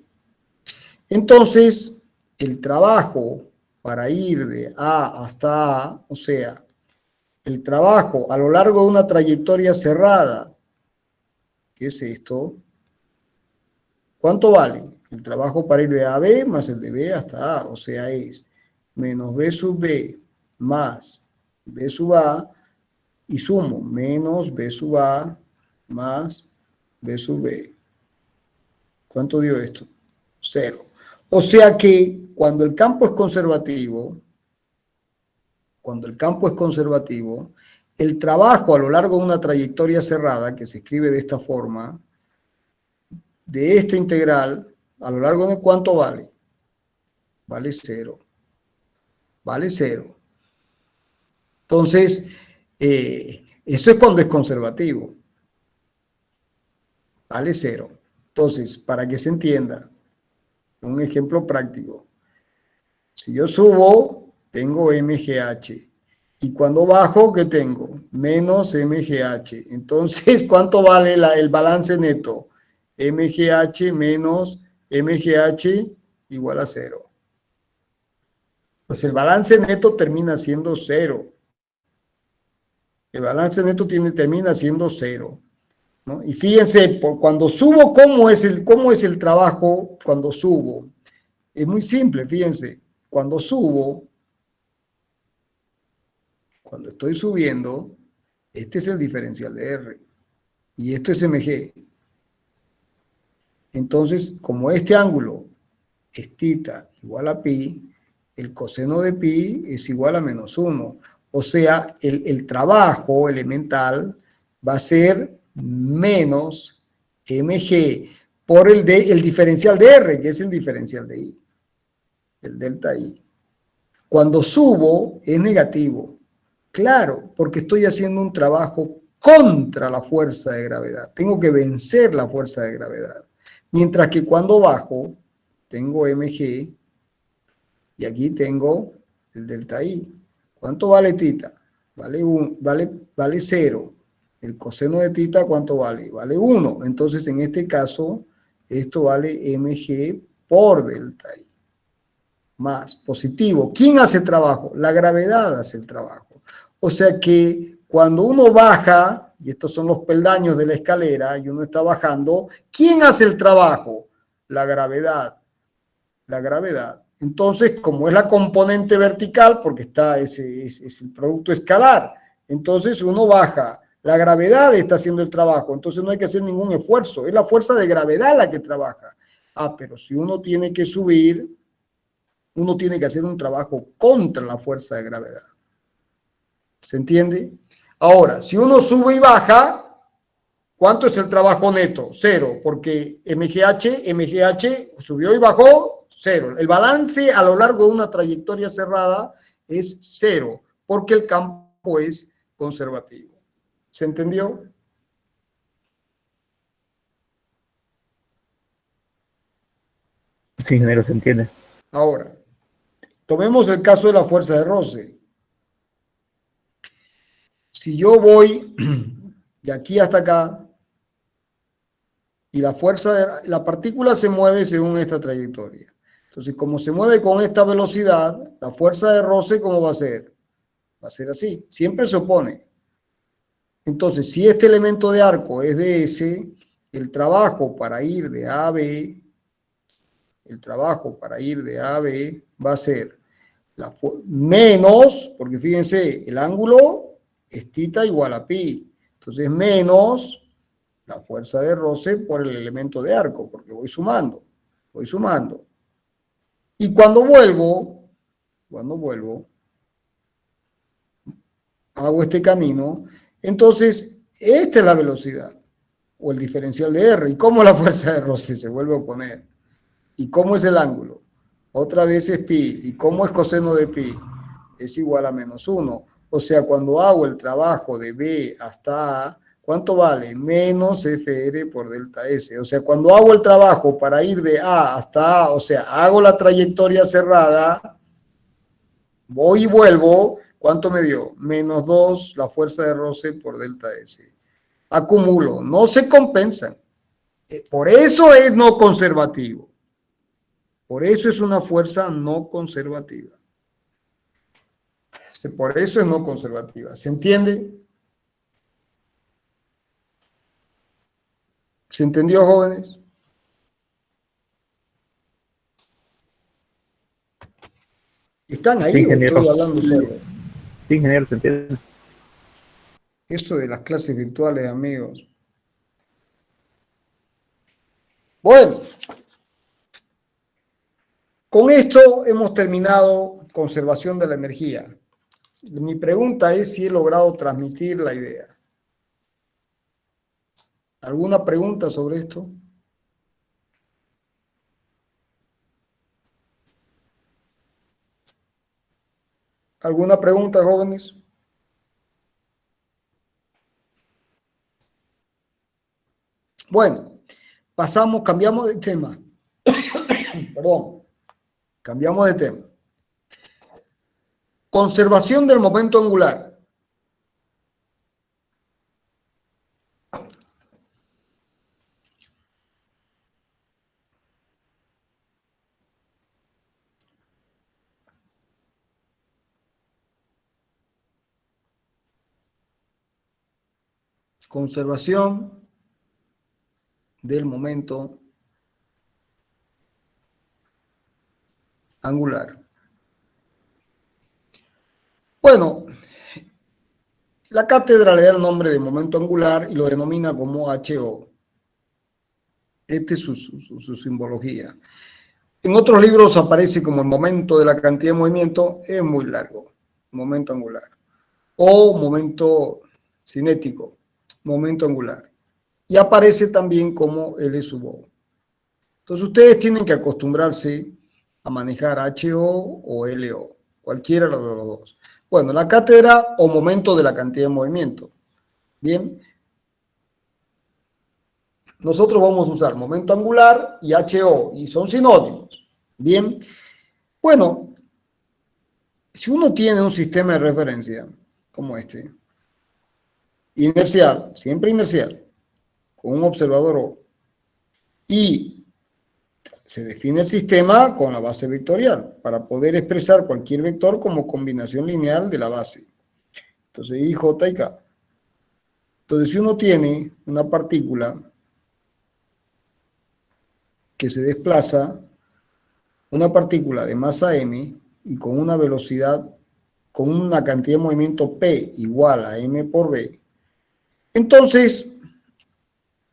Entonces, el trabajo para ir de A hasta A, o sea, el trabajo a lo largo de una trayectoria cerrada, ¿qué es esto? ¿Cuánto vale? El trabajo para ir de A a B más el de B hasta A, o sea, es menos B sub B más B sub A, y sumo menos B sub A más B sub B. ¿Cuánto dio esto? 0. O sea que cuando el campo es conservativo, el trabajo a lo largo de una trayectoria cerrada, que se escribe de esta forma, de esta integral, a lo largo de ¿cuánto vale? Vale 0. Vale 0. Entonces, eso es cuando es conservativo. Vale 0. Entonces, para que se entienda, un ejemplo práctico. Si yo subo, tengo MGH. Y cuando bajo, ¿qué tengo? Menos MGH. Entonces, ¿cuánto vale el balance neto? MGH menos MGH igual a 0. Pues el balance neto termina siendo 0. El balance neto termina siendo 0. ¿No? Y fíjense, cuando subo, ¿cómo es el trabajo cuando subo? Es muy simple, fíjense. Cuando subo, cuando estoy subiendo, este es el diferencial de R. Y esto es MG. Entonces, como este ángulo es θ igual a pi, el coseno de pi es igual a menos 1. O sea, el trabajo elemental va a ser menos mg por el diferencial de R, que es el diferencial de I, el delta I. Cuando subo es negativo. Claro, porque estoy haciendo un trabajo contra la fuerza de gravedad. Tengo que vencer la fuerza de gravedad. Mientras que cuando bajo, tengo mg y aquí tengo el delta I. ¿Cuánto vale θ? Vale 0. El coseno de θ, ¿cuánto vale? Vale 1. Entonces, en este caso, esto vale mg por delta I. Más positivo. ¿Quién hace el trabajo? La gravedad hace el trabajo. O sea que cuando uno baja, y estos son los peldaños de la escalera, y uno está bajando, ¿quién hace el trabajo? La gravedad. La gravedad. Entonces, como es la componente vertical, porque es el producto escalar, entonces uno baja. La gravedad está haciendo el trabajo, entonces no hay que hacer ningún esfuerzo. Es la fuerza de gravedad la que trabaja. Ah, pero si uno tiene que subir, uno tiene que hacer un trabajo contra la fuerza de gravedad. ¿Se entiende? Ahora, si uno sube y baja, ¿cuánto es el trabajo neto? 0, porque MGH subió y bajó, 0. El balance a lo largo de una trayectoria cerrada es 0, porque el campo es conservativo. ¿Se entendió? Sí, ingeniero, se entiende. Ahora, tomemos el caso de la fuerza de roce. Si yo voy de aquí hasta acá y la partícula se mueve según esta trayectoria. Entonces, como se mueve con esta velocidad, la fuerza de roce, ¿cómo va a ser? Va a ser así, siempre se opone. Entonces, si este elemento de arco es de S, el trabajo para ir de A a B, va a ser menos, porque fíjense, el ángulo es θ igual a pi. Entonces, menos la fuerza de roce por el elemento de arco, porque voy sumando. Y cuando vuelvo, hago este camino, entonces esta es la velocidad, o el diferencial de R. ¿Y cómo la fuerza de roce se vuelve a oponer? ¿Y cómo es el ángulo? Otra vez es pi. ¿Y cómo es coseno de pi? Es igual a menos 1. O sea, cuando hago el trabajo de B hasta A, ¿cuánto vale? Menos FR por delta S. O sea, cuando hago el trabajo para ir de A hasta A, o sea, hago la trayectoria cerrada, voy y vuelvo, ¿cuánto me dio? Menos 2 la fuerza de roce por delta S. Acumulo, no se compensan. Por eso es no conservativo. Por eso es una fuerza no conservativa. Por eso es no conservativa. ¿Se entiende? ¿Se entendió, jóvenes? ¿Están ahí Sí, o ingeniero. estoy hablando solo? Sí, ingeniero, se entiende. Eso de las clases virtuales, amigos. Bueno, con esto hemos terminado conservación de la energía. Mi pregunta es si he logrado transmitir la idea. ¿Alguna pregunta sobre esto? ¿Alguna pregunta, jóvenes? Bueno, cambiamos de tema. Perdón, cambiamos de tema. Conservación del momento angular. Conservación del momento angular. Bueno, la cátedra le da el nombre de momento angular y lo denomina como HO. Esta es su simbología. En otros libros aparece como el momento de la cantidad de movimiento, es muy largo, momento angular. O momento cinético, momento angular. Y aparece también como L sub O. Entonces ustedes tienen que acostumbrarse a manejar HO o LO, cualquiera de los dos. Bueno, la cátedra o momento de la cantidad de movimiento. Bien. Nosotros vamos a usar momento angular y HO, y son sinónimos. Bien. Bueno, si uno tiene un sistema de referencia como este, inercial, siempre inercial, con un observador O, y se define el sistema con la base vectorial para poder expresar cualquier vector como combinación lineal de la base. Entonces, I, J y K. Entonces, si uno tiene una partícula que se desplaza, una partícula de masa m y con una velocidad, con una cantidad de movimiento P igual a m por b, entonces,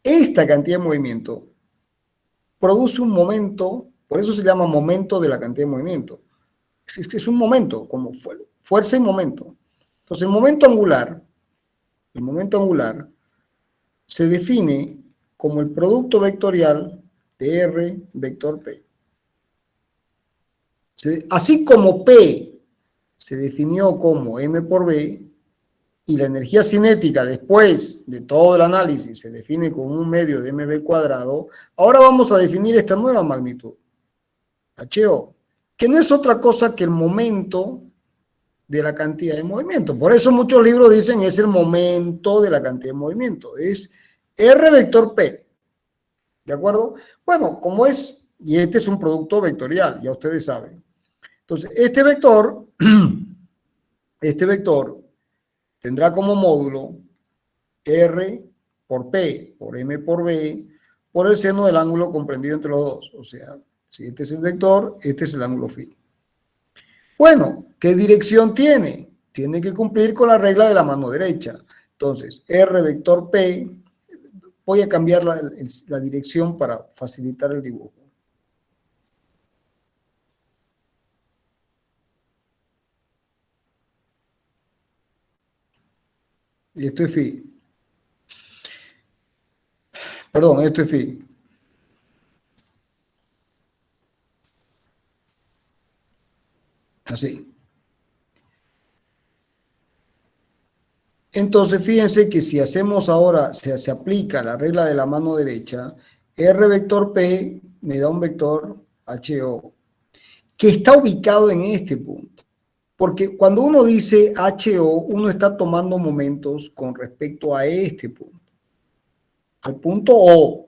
esta cantidad de movimiento produce un momento, por eso se llama momento de la cantidad de movimiento. Es que es un momento, como fuerza y momento. Entonces, el momento angular se define como el producto vectorial de R vector P. Así como P se definió como M por B, y la energía cinética después de todo el análisis se define como un medio de mv cuadrado, ahora vamos a definir esta nueva magnitud, HO, que no es otra cosa que el momento de la cantidad de movimiento. Por eso muchos libros dicen es el momento de la cantidad de movimiento, es R vector P. ¿De acuerdo? Bueno, como es, y este es un producto vectorial, ya ustedes saben. Entonces, este vector tendrá como módulo R por P por M por B por el seno del ángulo comprendido entre los dos. O sea, si este es el vector, este es el ángulo phi. Bueno, ¿qué dirección tiene? Tiene que cumplir con la regla de la mano derecha. Entonces, R vector P, voy a cambiar la dirección para facilitar el dibujo. Y esto es phi. Perdón, esto es phi. Así. Entonces, fíjense que si hacemos ahora, se aplica la regla de la mano derecha, R vector P me da un vector HO, que está ubicado en este punto. Porque cuando uno dice HO, uno está tomando momentos con respecto a este punto, al punto O.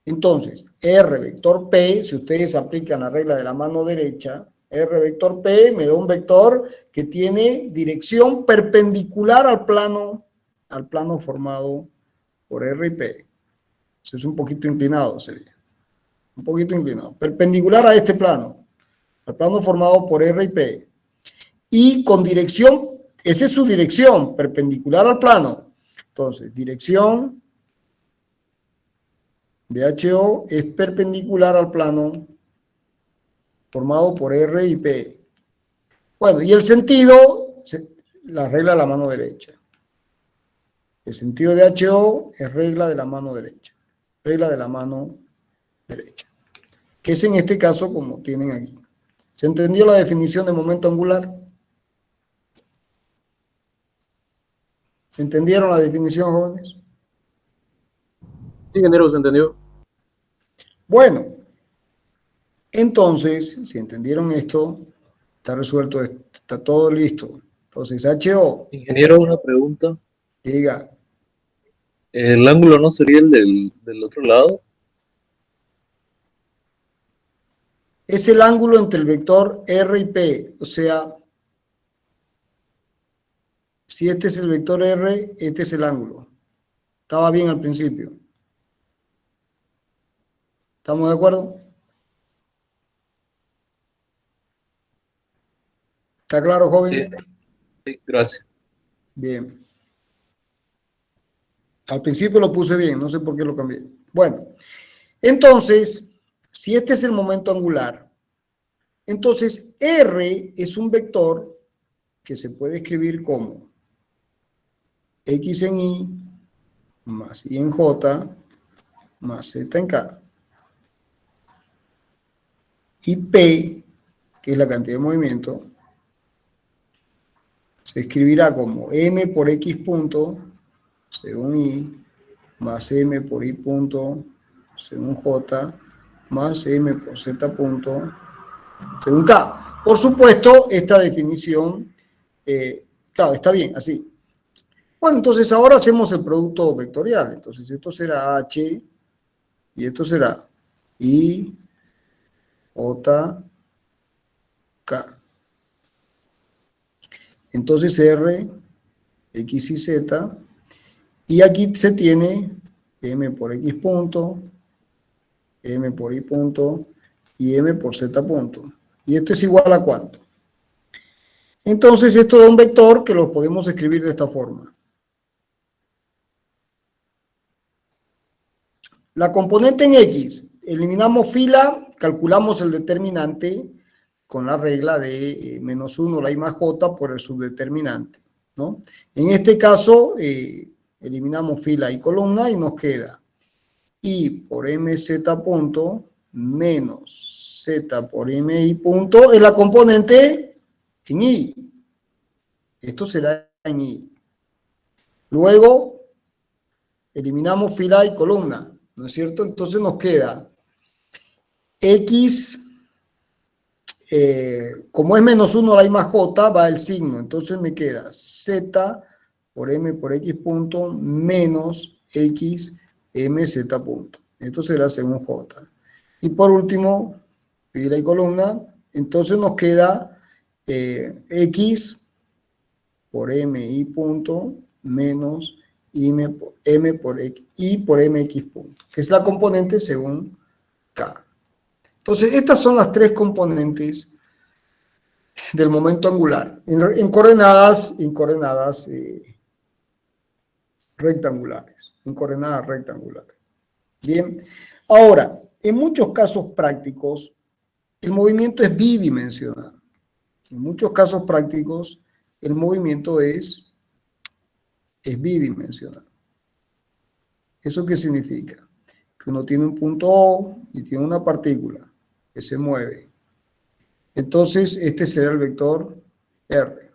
Entonces, R vector P, si ustedes aplican la regla de la mano derecha, R vector P me da un vector que tiene dirección perpendicular al plano formado por R y P. Eso es un poquito inclinado, sería. Un poquito inclinado. Perpendicular a este plano, al plano formado por R y P. Y con dirección, esa es su dirección, perpendicular al plano. Entonces, dirección de HO es perpendicular al plano formado por R y P. Bueno, y el sentido, la regla de la mano derecha. El sentido de HO es regla de la mano derecha. Regla de la mano derecha. Que es en este caso como tienen aquí. ¿Se entendió la definición de momento angular? ¿Entendieron la definición, jóvenes? Sí, ingeniero, se entendió. Bueno, entonces, si entendieron esto, Está resuelto esto, está todo listo. Entonces, HO, Ingeniero, una pregunta. diga, ¿El ángulo no sería el del otro lado? es el ángulo entre el vector R y P. O sea, si este es el vector R, este es el ángulo. Estaba bien al principio. ¿Estamos de acuerdo? ¿Está claro, Sí, joven? sí, gracias. Bien. Al principio lo puse bien, no sé por qué lo cambié. Bueno, entonces, si este es el momento angular, entonces R es un vector que se puede escribir como X en Y más Y en J más Z en K. Y P, que es la cantidad de movimiento, se escribirá como M por X punto según Y más M por Y punto según J más M por Z punto según K. Por supuesto, esta definición, claro, está bien, así. Bueno, entonces ahora hacemos el producto vectorial. Entonces esto será H y esto será I, J, K. Entonces R, X y Z. Y aquí se tiene M por X punto, M por Y punto y M por Z punto. ¿Y esto es igual a cuánto? Entonces esto da un vector que lo podemos escribir de esta forma. La componente en X, eliminamos fila, calculamos el determinante con la regla de menos 1 la I más J por el subdeterminante, ¿no? En este caso, eliminamos fila y columna y nos queda I por MZ punto menos Z por MI punto en la componente en I. Esto será en I. Luego, eliminamos fila y columna, ¿no es cierto? Entonces nos queda X, como es menos 1 la I más J, va el signo. Entonces me queda Z por M por X punto menos X MZ punto. Esto será según J. Y por último, fila y columna. Entonces nos queda X por MI punto menos M por X, I por MX punto, que es la componente según K. Entonces, estas son las tres componentes del momento angular, en coordenadas rectangulares, en coordenadas rectangulares. Bien, ahora, en muchos casos prácticos, el movimiento es bidimensional. En muchos casos prácticos, el movimiento es bidimensional. ¿Eso qué significa? Que uno tiene un punto O y tiene una partícula que se mueve. Entonces, este será el vector R.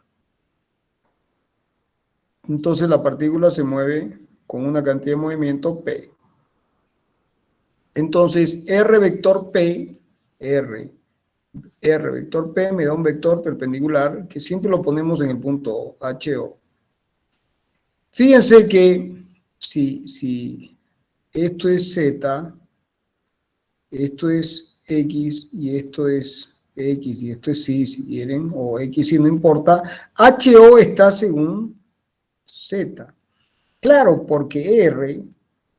Entonces, la partícula se mueve con una cantidad de movimiento P. Entonces, R vector P, R vector P me da un vector perpendicular que siempre lo ponemos en el punto HO. Fíjense que si esto es Z, esto es X y esto es X y esto es Y, si quieren, o X y no importa, HO está según Z. Claro, porque R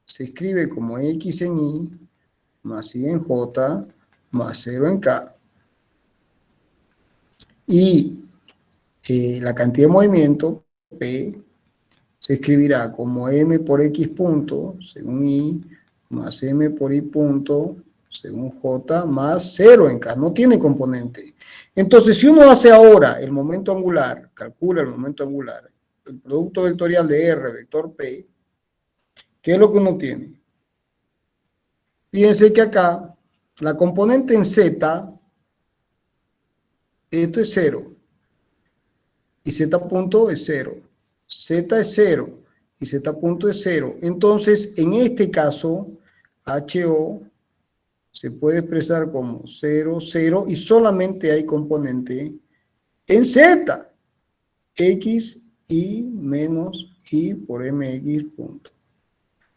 se escribe como X en Y, más Y en J, más 0 en K. Y la cantidad de movimiento, P, se escribirá como M por X punto, según Y, más M por Y punto, según J, más 0 en K. No tiene componente. Entonces, si uno hace ahora el momento angular, calcula el momento angular, el producto vectorial de R, vector P, ¿qué es lo que uno tiene? Fíjense que acá, la componente en Z, esto es 0. Y Z punto es 0. Z es 0 y Z punto es 0. Entonces, en este caso, HO se puede expresar como 0, 0 y solamente hay componente en Z, X, Y menos Y por MX punto.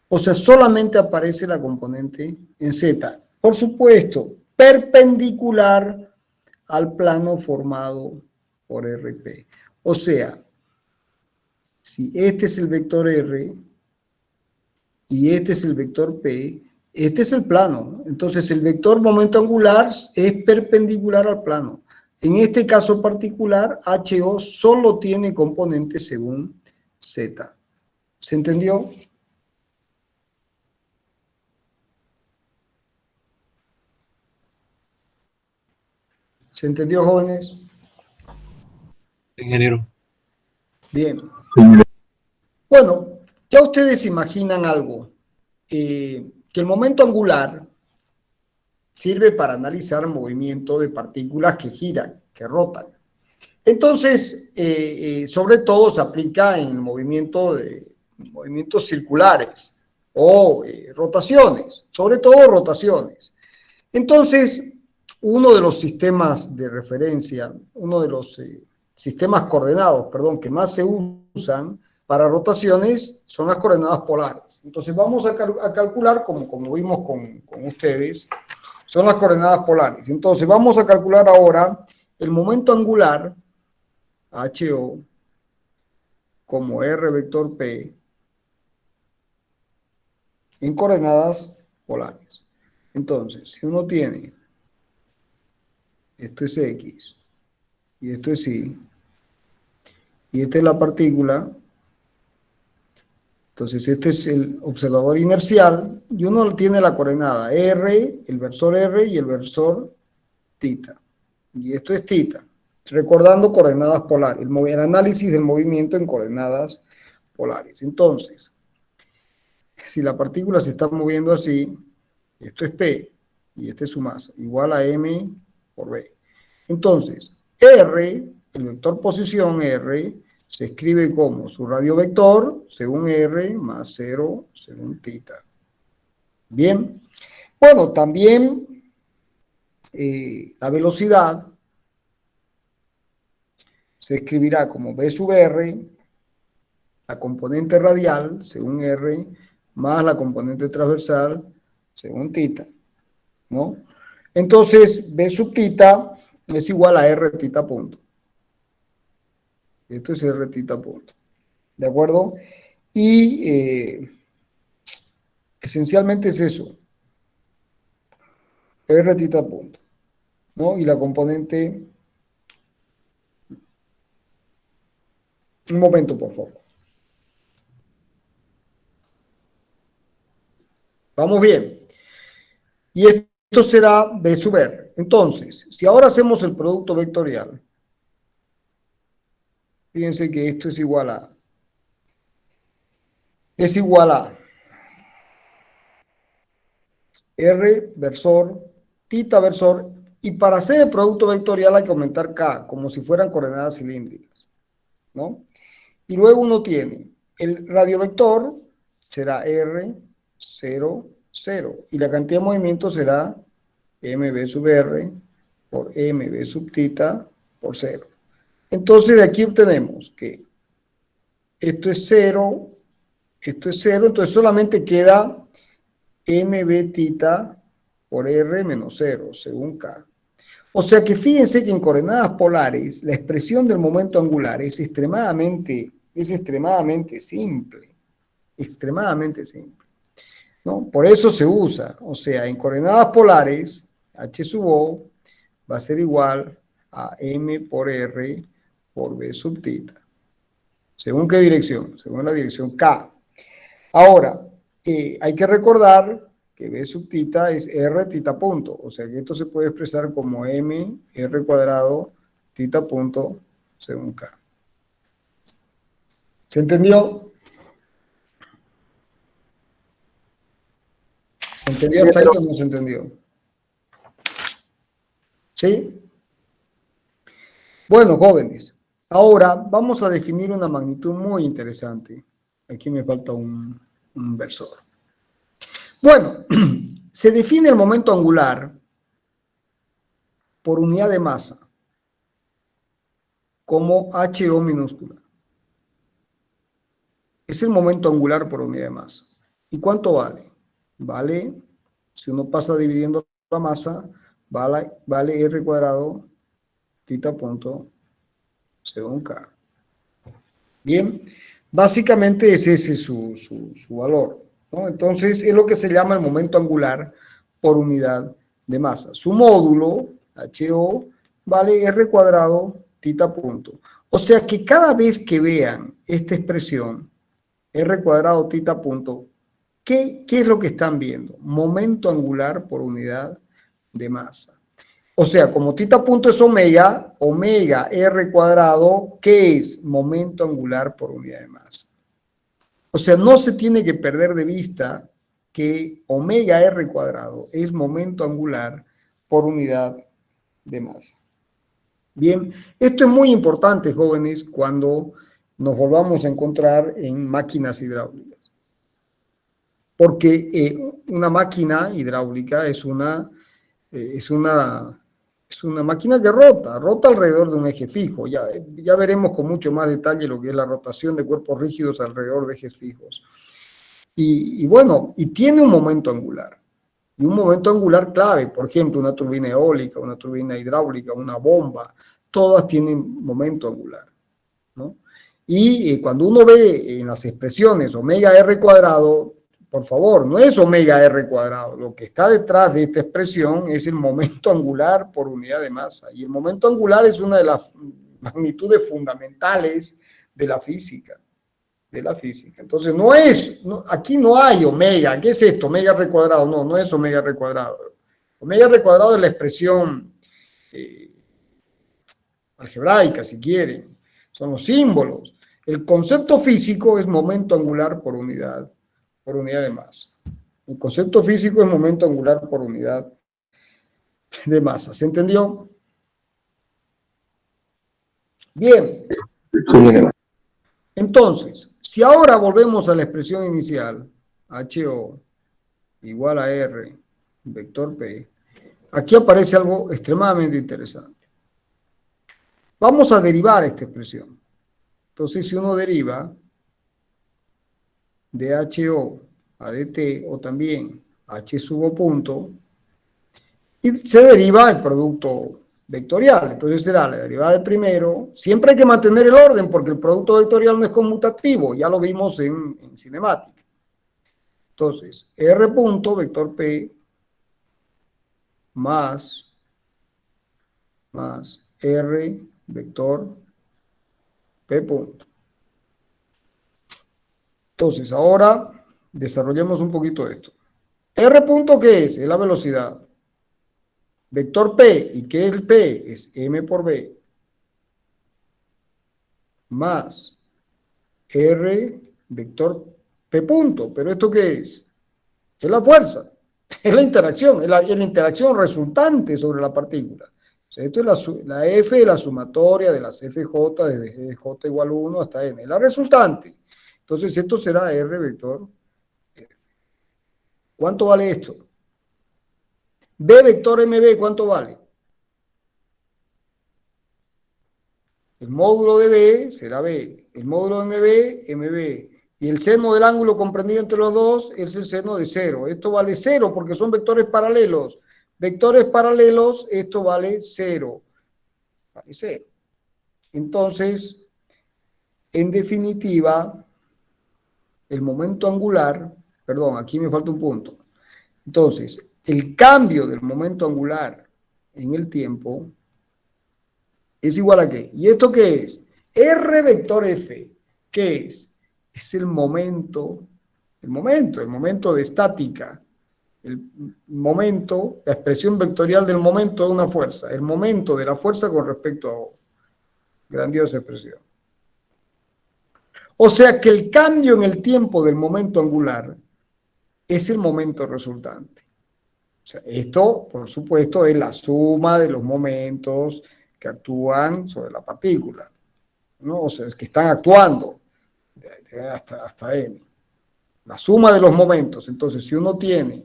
O sea, solamente aparece la componente en Z. Por supuesto, perpendicular al plano formado por RP. O sea, si este es el vector R y este es el vector P, este es el plano, ¿no? Entonces el vector momento angular es perpendicular al plano. En este caso particular, HO solo tiene componentes según Z. ¿Se entendió? ¿Se entendió, jóvenes? Ingeniero. Bien. Sí, ingeniero. Bueno, ya ustedes imaginan algo, que el momento angular sirve para analizar movimiento de partículas que giran, que rotan. Entonces, sobre todo se aplica en el movimiento de movimientos circulares o rotaciones, sobre todo rotaciones. Entonces, uno de los sistemas de referencia, uno de los sistemas coordenados, perdón, que más se usan para rotaciones son las coordenadas polares. Entonces, vamos a calcular, como vimos con ustedes, son las coordenadas polares. Entonces, vamos a calcular ahora el momento angular, HO, como R vector P, en coordenadas polares. Entonces, si uno tiene, esto es X, y esto es Y, y esta es la partícula, entonces este es el observador inercial, y uno tiene la coordenada R, el versor R y el versor θ, y esto es θ, recordando coordenadas polares, el análisis del movimiento en coordenadas polares. Entonces, si la partícula se está moviendo así, esto es P, y esta es su masa, igual a M por B. Entonces, R, el vector posición R, se escribe como su radiovector según R más 0 según θ. Bien. Bueno, también la velocidad se escribirá como B sub R, la componente radial según R, más la componente transversal según θ, ¿no? Entonces, B sub θ es igual a R θ punto. Esto es R θ punto. ¿De acuerdo? Y esencialmente es eso. R θ punto. ¿No? Y la componente... Un momento, por favor. Vamos bien. Y esto será B sub R. Entonces, si ahora hacemos el producto vectorial, fíjense que esto es igual a R versor, θ versor, y para hacer el producto vectorial hay que aumentar K, como si fueran coordenadas cilíndricas, ¿no? Y luego uno tiene el radiovector, será R, 0, 0, y la cantidad de movimiento será mb sub R por mb sub θ por 0. Entonces de aquí obtenemos que esto es 0, entonces solamente queda mb θ por R menos 0, según K. O sea que fíjense que en coordenadas polares la expresión del momento angular es extremadamente simple, ¿no? Por eso se usa, o sea, en coordenadas polares, H sub O va a ser igual a M por R por B sub θ. ¿Según qué dirección? Según la dirección K. Ahora, hay que recordar que B sub θ es R θ punto, o sea que esto se puede expresar como M R cuadrado θ punto según K. ¿Se entendió? ¿Se entendió hasta ahí o no se entendió? ¿Sí? Bueno, jóvenes, ahora vamos a definir una magnitud muy interesante. Aquí me falta un versor. Bueno, se define el momento angular por unidad de masa. como HO minúscula. Es el momento angular por unidad de masa. ¿Y cuánto vale? Vale, si uno pasa dividiendo la masa, vale R cuadrado tita punto según K. Bien, básicamente es ese su valor, ¿no? Entonces es lo que se llama el momento angular por unidad de masa. Su módulo, HO, vale R cuadrado tita punto. O sea que cada vez que vean esta expresión, R cuadrado tita punto, ¿qué es lo que están viendo? Momento angular por unidad de masa. O sea, como tita punto es omega, omega R cuadrado, ¿qué es? Momento angular por unidad de masa. O sea, no se tiene que perder de vista que omega R cuadrado es momento angular por unidad de masa. Bien, esto es muy importante, jóvenes, cuando nos volvamos a encontrar en máquinas hidráulicas. Porque una máquina hidráulica es una máquina que rota alrededor de un eje fijo. Ya veremos con mucho más detalle lo que es la rotación de cuerpos rígidos alrededor de ejes fijos. Y bueno, y tiene un momento angular. Y un momento angular clave, por ejemplo, una turbina eólica, una turbina hidráulica, una bomba, todas tienen momento angular, ¿no? Y cuando uno ve en las expresiones omega R cuadrado, por favor, no es omega R cuadrado. Lo que está detrás de esta expresión es el momento angular por unidad de masa. Y el momento angular es una de las magnitudes fundamentales de la física. Entonces, aquí no hay omega. ¿Qué es esto? Omega R cuadrado. No es omega R cuadrado. Omega R cuadrado es la expresión algebraica, si quieren. Son los símbolos. El concepto físico es momento angular por unidad de masa. El concepto físico es momento angular por unidad de masa. ¿Se entendió? Bien. Sí, general. Entonces, si ahora volvemos a la expresión inicial, HO igual a R, vector P, aquí aparece algo extremadamente interesante. Vamos a derivar esta expresión. Entonces, si uno deriva de HO a dt, o también H sub O punto, y se deriva el producto vectorial. Entonces será la derivada del primero. Siempre hay que mantener el orden porque el producto vectorial no es conmutativo, ya lo vimos en cinemática. Entonces, R punto vector P más R vector P punto. Entonces, ahora desarrollemos un poquito esto. R punto, ¿qué es? Es la velocidad. Vector P, ¿y qué es el P? Es M por B. Más R vector P punto. ¿Pero esto qué es? Es la fuerza. Es la interacción. Es la interacción resultante sobre la partícula. O sea, esto es la F es la sumatoria de las FJ desde J igual 1 hasta N. La resultante. Entonces, esto será R vector. ¿Cuánto vale esto? B vector MB, ¿cuánto vale? El módulo de B será B. El módulo de MB, MB. Y el seno del ángulo comprendido entre los dos es el seno de 0. Esto vale 0 porque son vectores paralelos. Vectores paralelos, esto vale 0. Vale 0. Entonces, en definitiva, el momento angular, perdón, aquí me falta un punto. Entonces, el cambio del momento angular en el tiempo es igual a ¿qué? ¿Y esto qué es? R vector F, ¿qué es? Es el momento de estática, el momento, la expresión vectorial del momento de una fuerza, el momento de la fuerza con respecto a O. Grandiosa expresión. O sea que el cambio en el tiempo del momento angular es el momento resultante. O sea, esto, por supuesto, es la suma de los momentos que actúan sobre la partícula, ¿no? O sea, es que están actuando hasta N. La suma de los momentos. Entonces, si uno tiene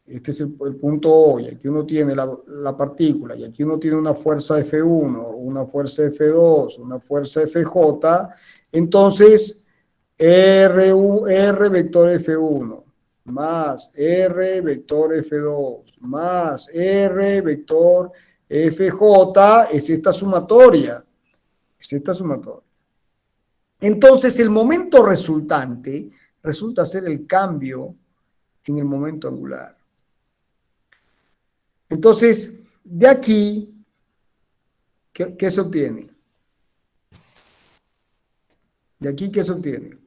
Este es el punto O, y aquí uno tiene la partícula, y aquí uno tiene una fuerza F1, una fuerza F2, una fuerza FJ, entonces R vector F1 más R vector F2 más R vector FJ es esta sumatoria. Es esta sumatoria. Entonces el momento resultante resulta ser el cambio en el momento angular. Entonces, de aquí, ¿qué se obtiene? De aquí, ¿qué se obtiene?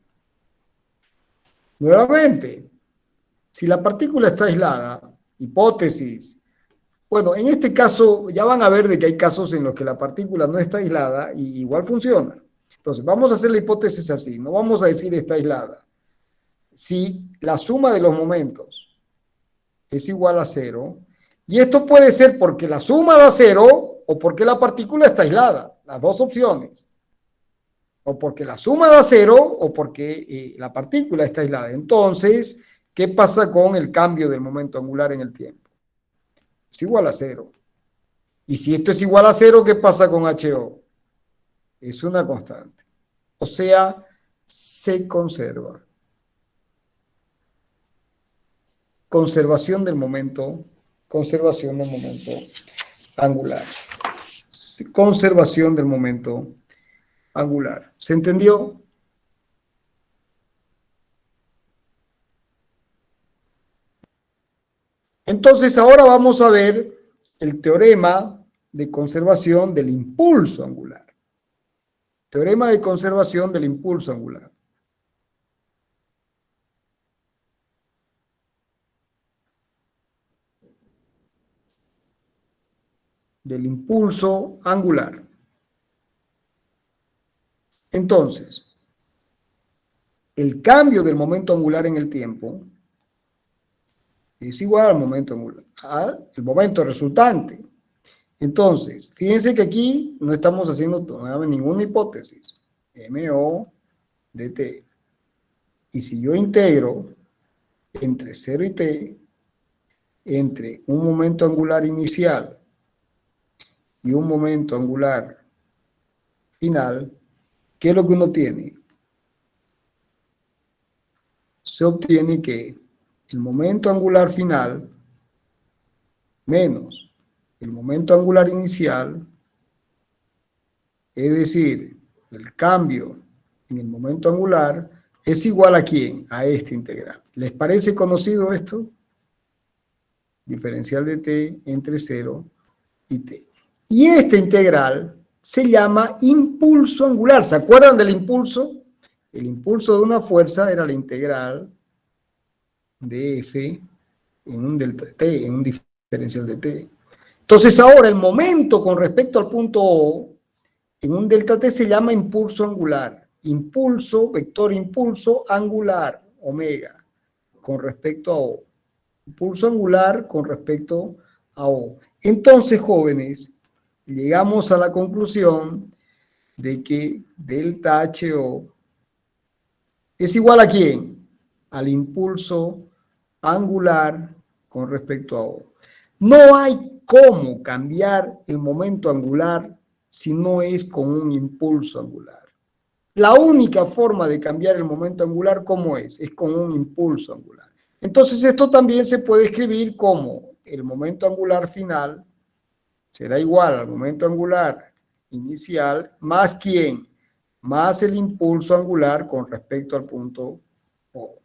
Nuevamente, si la partícula está aislada, hipótesis, bueno, en este caso ya van a ver de que hay casos en los que la partícula no está aislada y igual funciona. Entonces, vamos a hacer la hipótesis así, no vamos a decir está aislada. Si la suma de los momentos es igual a 0, y esto puede ser porque la suma da 0 o porque la partícula está aislada, las dos opciones. O porque la suma da 0 o porque la partícula está aislada. Entonces, ¿qué pasa con el cambio del momento angular en el tiempo? Es igual a 0. Y si esto es igual a 0, ¿qué pasa con HO? Es una constante. O sea, se conserva. Conservación del momento angular. Conservación del momento angular. ¿Se entendió? Entonces ahora vamos a ver el teorema de conservación del impulso angular. Teorema de conservación del impulso angular. Del impulso angular. Entonces, el cambio del momento angular en el tiempo es igual al momento angular, al momento resultante. Entonces, fíjense que aquí no estamos haciendo ninguna hipótesis. MO de T. Y si yo integro entre 0 y T, entre un momento angular inicial y un momento angular final, ¿qué es lo que uno tiene? Se obtiene que el momento angular final menos el momento angular inicial, es decir, el cambio en el momento angular, es igual a ¿quién? A este integral. ¿Les parece conocido esto? Diferencial de t entre 0 y t. Y este integral se llama impulso angular. ¿Se acuerdan del impulso? El impulso de una fuerza era la integral de f en un delta t, en un diferencial de t. Entonces ahora el momento con respecto al punto O en un delta t se llama impulso angular. Impulso, vector impulso angular, omega, con respecto a O. Impulso angular con respecto a O. Entonces, jóvenes, llegamos a la conclusión de que delta HO es igual a ¿quién? Al impulso angular con respecto a O. No hay cómo cambiar el momento angular si no es con un impulso angular. La única forma de cambiar el momento angular, ¿cómo es? Es con un impulso angular. Entonces esto también se puede escribir como el momento angular final será igual al momento angular inicial más ¿quién? Más el impulso angular con respecto al punto O.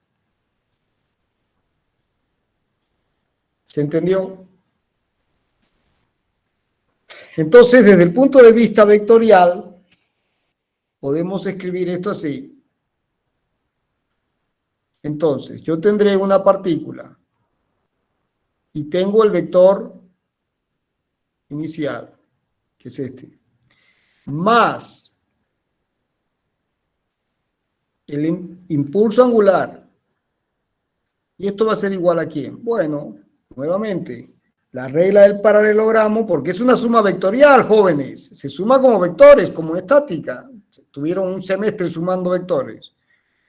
¿Se entendió? Entonces, desde el punto de vista vectorial, podemos escribir esto así. Entonces, yo tendré una partícula y tengo el vector inicial, que es este, más el impulso angular. ¿Y esto va a ser igual a quién? Bueno, nuevamente, la regla del paralelogramo, porque es una suma vectorial, jóvenes. Se suma como vectores, como estática. Tuvieron un semestre sumando vectores.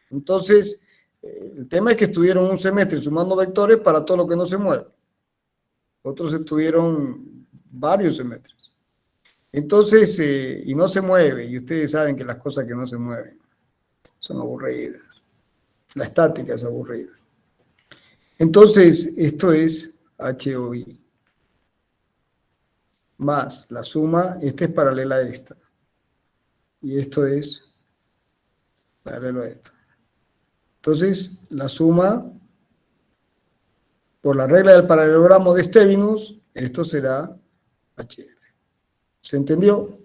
Entonces, el tema es que estuvieron un semestre sumando vectores para todo lo que no se mueve. otros estuvieron varios semestres. Entonces, y no se mueve, y ustedes saben que las cosas que no se mueven son aburridas. La estática es aburrida. Entonces, esto es HOI. Más la suma, esta es paralela a esta. Y esto es paralelo a esto. Entonces, la suma, por la regla del paralelogramo de Stevinus, esto será HF. ¿Se entendió?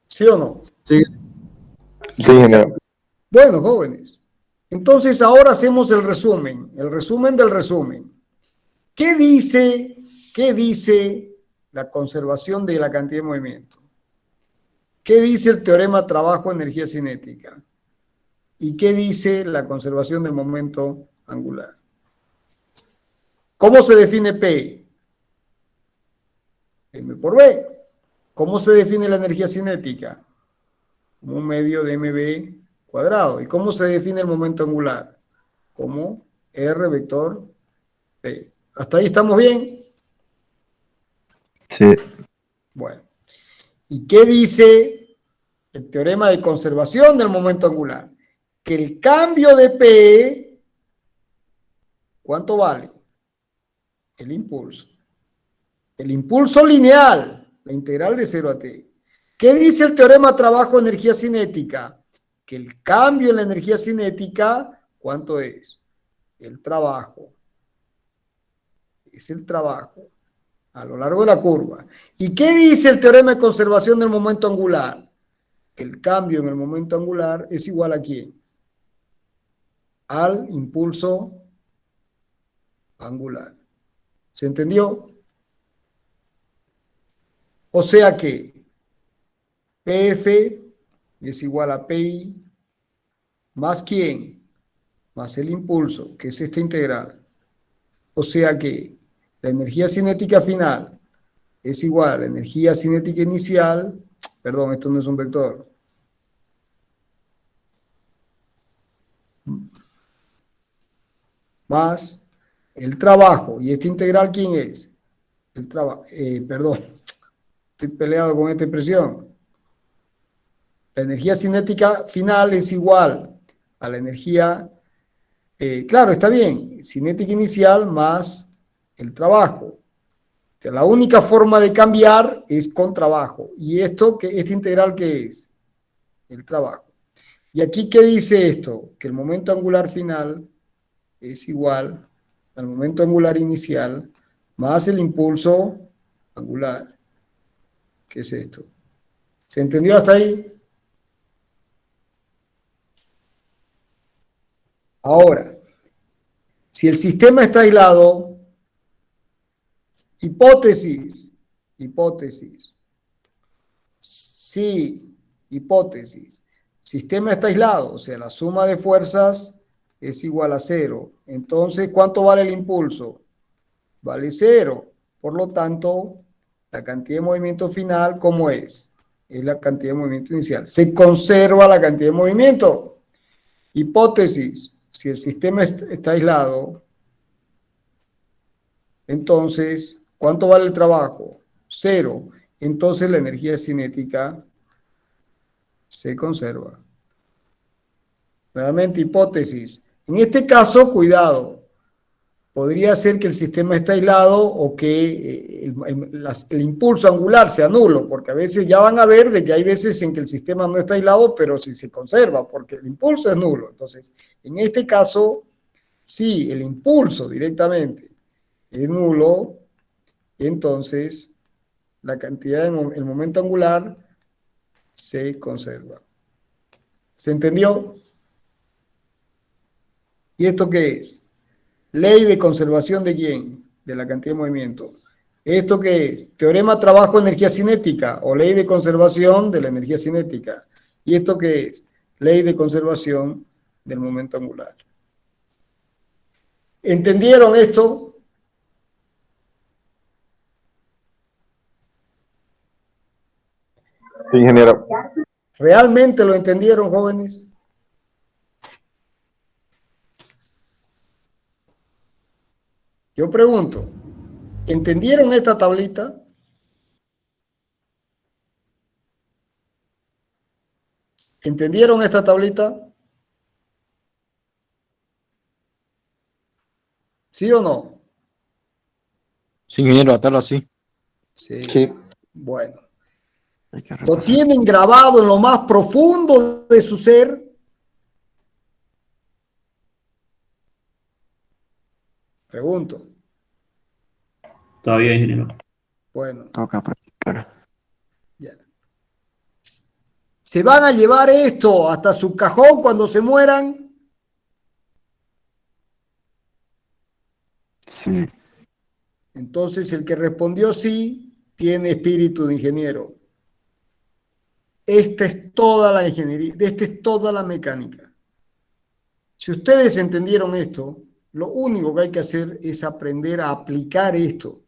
¿Sí o no? Sí, Sí, ingeniero. Bueno, jóvenes. Entonces, ahora hacemos el resumen del resumen. ¿Qué dice la conservación de la cantidad de movimiento? ¿Qué dice el teorema trabajo-energía cinética? ¿Y qué dice la conservación del momento angular? ¿Cómo se define P? M por B. ¿Cómo se define la energía cinética? Como un medio de mb cuadrado. ¿Y cómo se define el momento angular? Como R vector P. ¿Hasta ahí estamos bien? Sí. Bueno. ¿Y qué dice el teorema de conservación del momento angular? Que el cambio de P, ¿cuánto vale? El impulso. El impulso lineal, la integral de 0 a t. ¿Qué dice el teorema trabajo-energía cinética? Que el cambio en la energía cinética, ¿cuánto es? El trabajo. Es el trabajo a lo largo de la curva. ¿Y qué dice el teorema de conservación del momento angular? Que el cambio en el momento angular es igual a ¿quién? Al impulso angular. ¿Se entendió? O sea que PF es igual a PI más ¿quién? Más el impulso, que es esta integral. O sea que la energía cinética final es igual a la energía cinética inicial. Perdón, esto no es un vector. Más el trabajo. ¿Y esta integral quién es? El trabajo. Perdón, estoy peleado con esta expresión. La energía cinética final es igual a la energía, claro, está bien, cinética inicial más el trabajo. O sea, la única forma de cambiar es con trabajo. ¿Y esto, esta integral qué es? El trabajo. ¿Y aquí qué dice esto? Que el momento angular final es igual al momento angular inicial más el impulso angular. ¿Qué es esto? ¿Se entendió hasta ahí? Ahora, si el sistema está aislado, hipótesis, sí, hipótesis, sistema está aislado, o sea, la suma de fuerzas es igual a 0. Entonces, ¿cuánto vale el impulso? Vale 0. Por lo tanto, la cantidad de movimiento final, ¿cómo es? Es la cantidad de movimiento inicial. Se conserva la cantidad de movimiento. Hipótesis, si el sistema está aislado, entonces, ¿cuánto vale el trabajo? 0. Entonces la energía cinética se conserva. Nuevamente, hipótesis. En este caso, cuidado. Podría ser que el sistema está aislado o que el impulso angular sea nulo, porque a veces ya van a ver de que hay veces en que el sistema no está aislado, pero sí se conserva, porque el impulso es nulo. Entonces, en este caso, sí, el impulso directamente es nulo, entonces la cantidad el momento angular se conserva. ¿Se entendió? ¿Y esto qué es? Ley de conservación ¿de quién? De la cantidad de movimiento. ¿Esto qué es? Teorema trabajo-energía cinética o ley de conservación de la energía cinética. ¿Y esto qué es? Ley de conservación del momento angular. ¿Entendieron esto? Sí, ingeniero. ¿Realmente lo entendieron, jóvenes? Yo pregunto, ¿entendieron esta tablita? ¿Entendieron esta tablita? ¿Sí o no? Sí, ingeniero, atarlo así. Sí. Sí. Bueno. Hay que ¿Lo repasar. tienen grabado en lo más profundo de su ser? Pregunto. Todavía, ingeniero. Bueno, Toca practicar. ya. ¿Se van a llevar esto hasta su cajón cuando se mueran? Sí. Entonces el que respondió sí tiene espíritu de ingeniero. Esta es toda la ingeniería, esta es toda la mecánica. Si ustedes entendieron esto, lo único que hay que hacer es aprender a aplicar esto.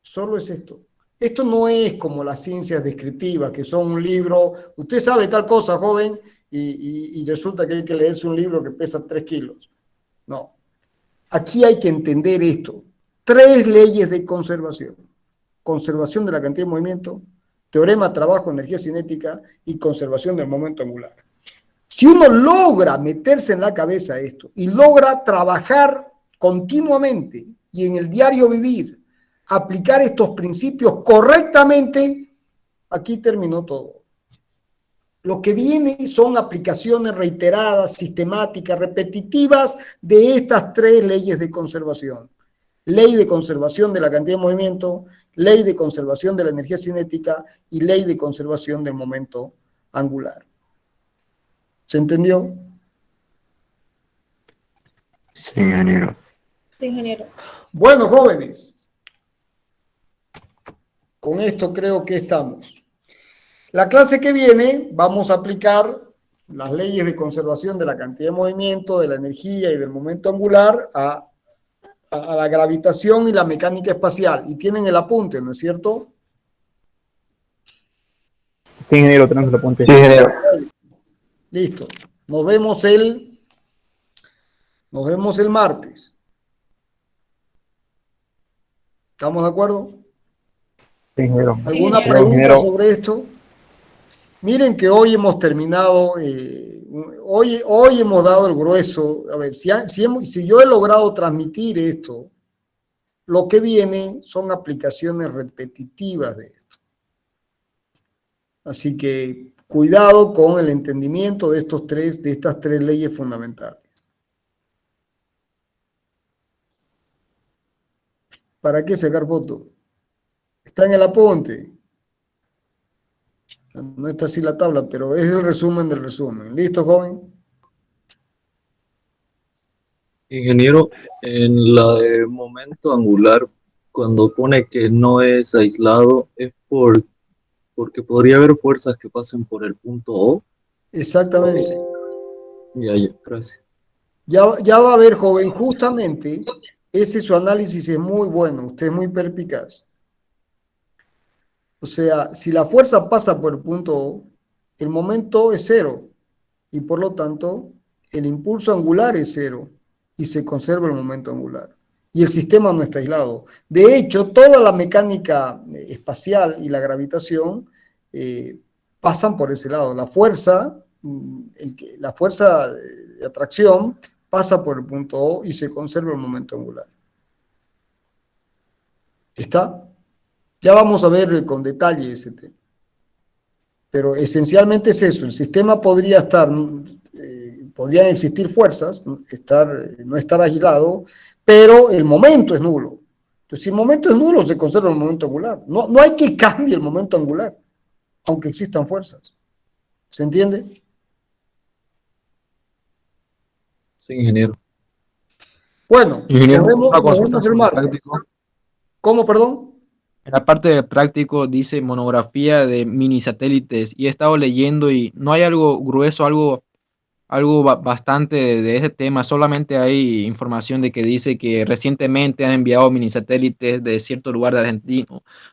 Solo es esto. Esto no es como las ciencias descriptivas, que son un libro. Usted sabe tal cosa, joven, y resulta que hay que leerse un libro que pesa 3 kilos. No. Aquí hay que entender esto. 3 leyes de conservación. Conservación de la cantidad de movimiento, teorema trabajo, energía cinética y conservación del momento angular. Si uno logra meterse en la cabeza esto y logra trabajar continuamente y en el diario vivir, aplicar estos principios correctamente, aquí terminó todo. Lo que viene son aplicaciones reiteradas, sistemáticas, repetitivas de estas 3 leyes de conservación. Ley de conservación de la cantidad de movimiento, ley de conservación de la energía cinética y ley de conservación del momento angular. ¿Se entendió? Sí, ingeniero. Sí, ingeniero. Bueno, jóvenes, con esto creo que estamos. La clase que viene vamos a aplicar las leyes de conservación de la cantidad de movimiento, de la energía y del momento angular a la gravitación y la mecánica espacial. Y tienen el apunte, ¿no es cierto? Sí, ingeniero, tenemos el apunte. Sí, ingeniero. Listo. Nos vemos el martes. ¿Estamos de acuerdo? Sí, ingeniero. ¿Alguna Ingeniero. pregunta Ingeniero. sobre esto? Miren que hoy hemos terminado, hoy hemos dado el grueso. A ver, si yo he logrado transmitir esto, lo que viene son aplicaciones repetitivas de esto. Así que cuidado con el entendimiento de estas 3 leyes fundamentales. ¿Para qué sacar foto? Está en el apunte. No está así la tabla, pero es el resumen del resumen. ¿Listo, joven? Ingeniero, en la de momento angular, cuando pone que no es aislado, es porque podría haber fuerzas que pasen por el punto O. Exactamente. Ya, gracias. Ya va a ver, joven, justamente ese su análisis es muy bueno, usted es muy perspicaz. O sea, si la fuerza pasa por el punto O, el momento es 0 y por lo tanto el impulso angular es 0 y se conserva el momento angular. Y el sistema no está aislado. De hecho, toda la mecánica espacial y la gravitación pasan por ese lado. La fuerza de atracción pasa por el punto O y se conserva el momento angular. ¿Está? Ya vamos a ver con detalle ese tema. Pero esencialmente es eso. El sistema podría estar, podrían existir fuerzas, no estar aislado, pero el momento es nulo. Entonces, si el momento es nulo, se conserva el momento angular. No hay que cambie el momento angular, aunque existan fuerzas. ¿Se entiende? Sí, ingeniero. Bueno, Ingeniero, nos una vemos consulta el sobre el martes. práctico. ¿Cómo, perdón? En la parte de práctico dice monografía de mini satélites y he estado leyendo y no hay algo grueso, algo bastante de ese tema, solamente hay información de que dice que recientemente han enviado mini satélites de cierto lugar de Argentina,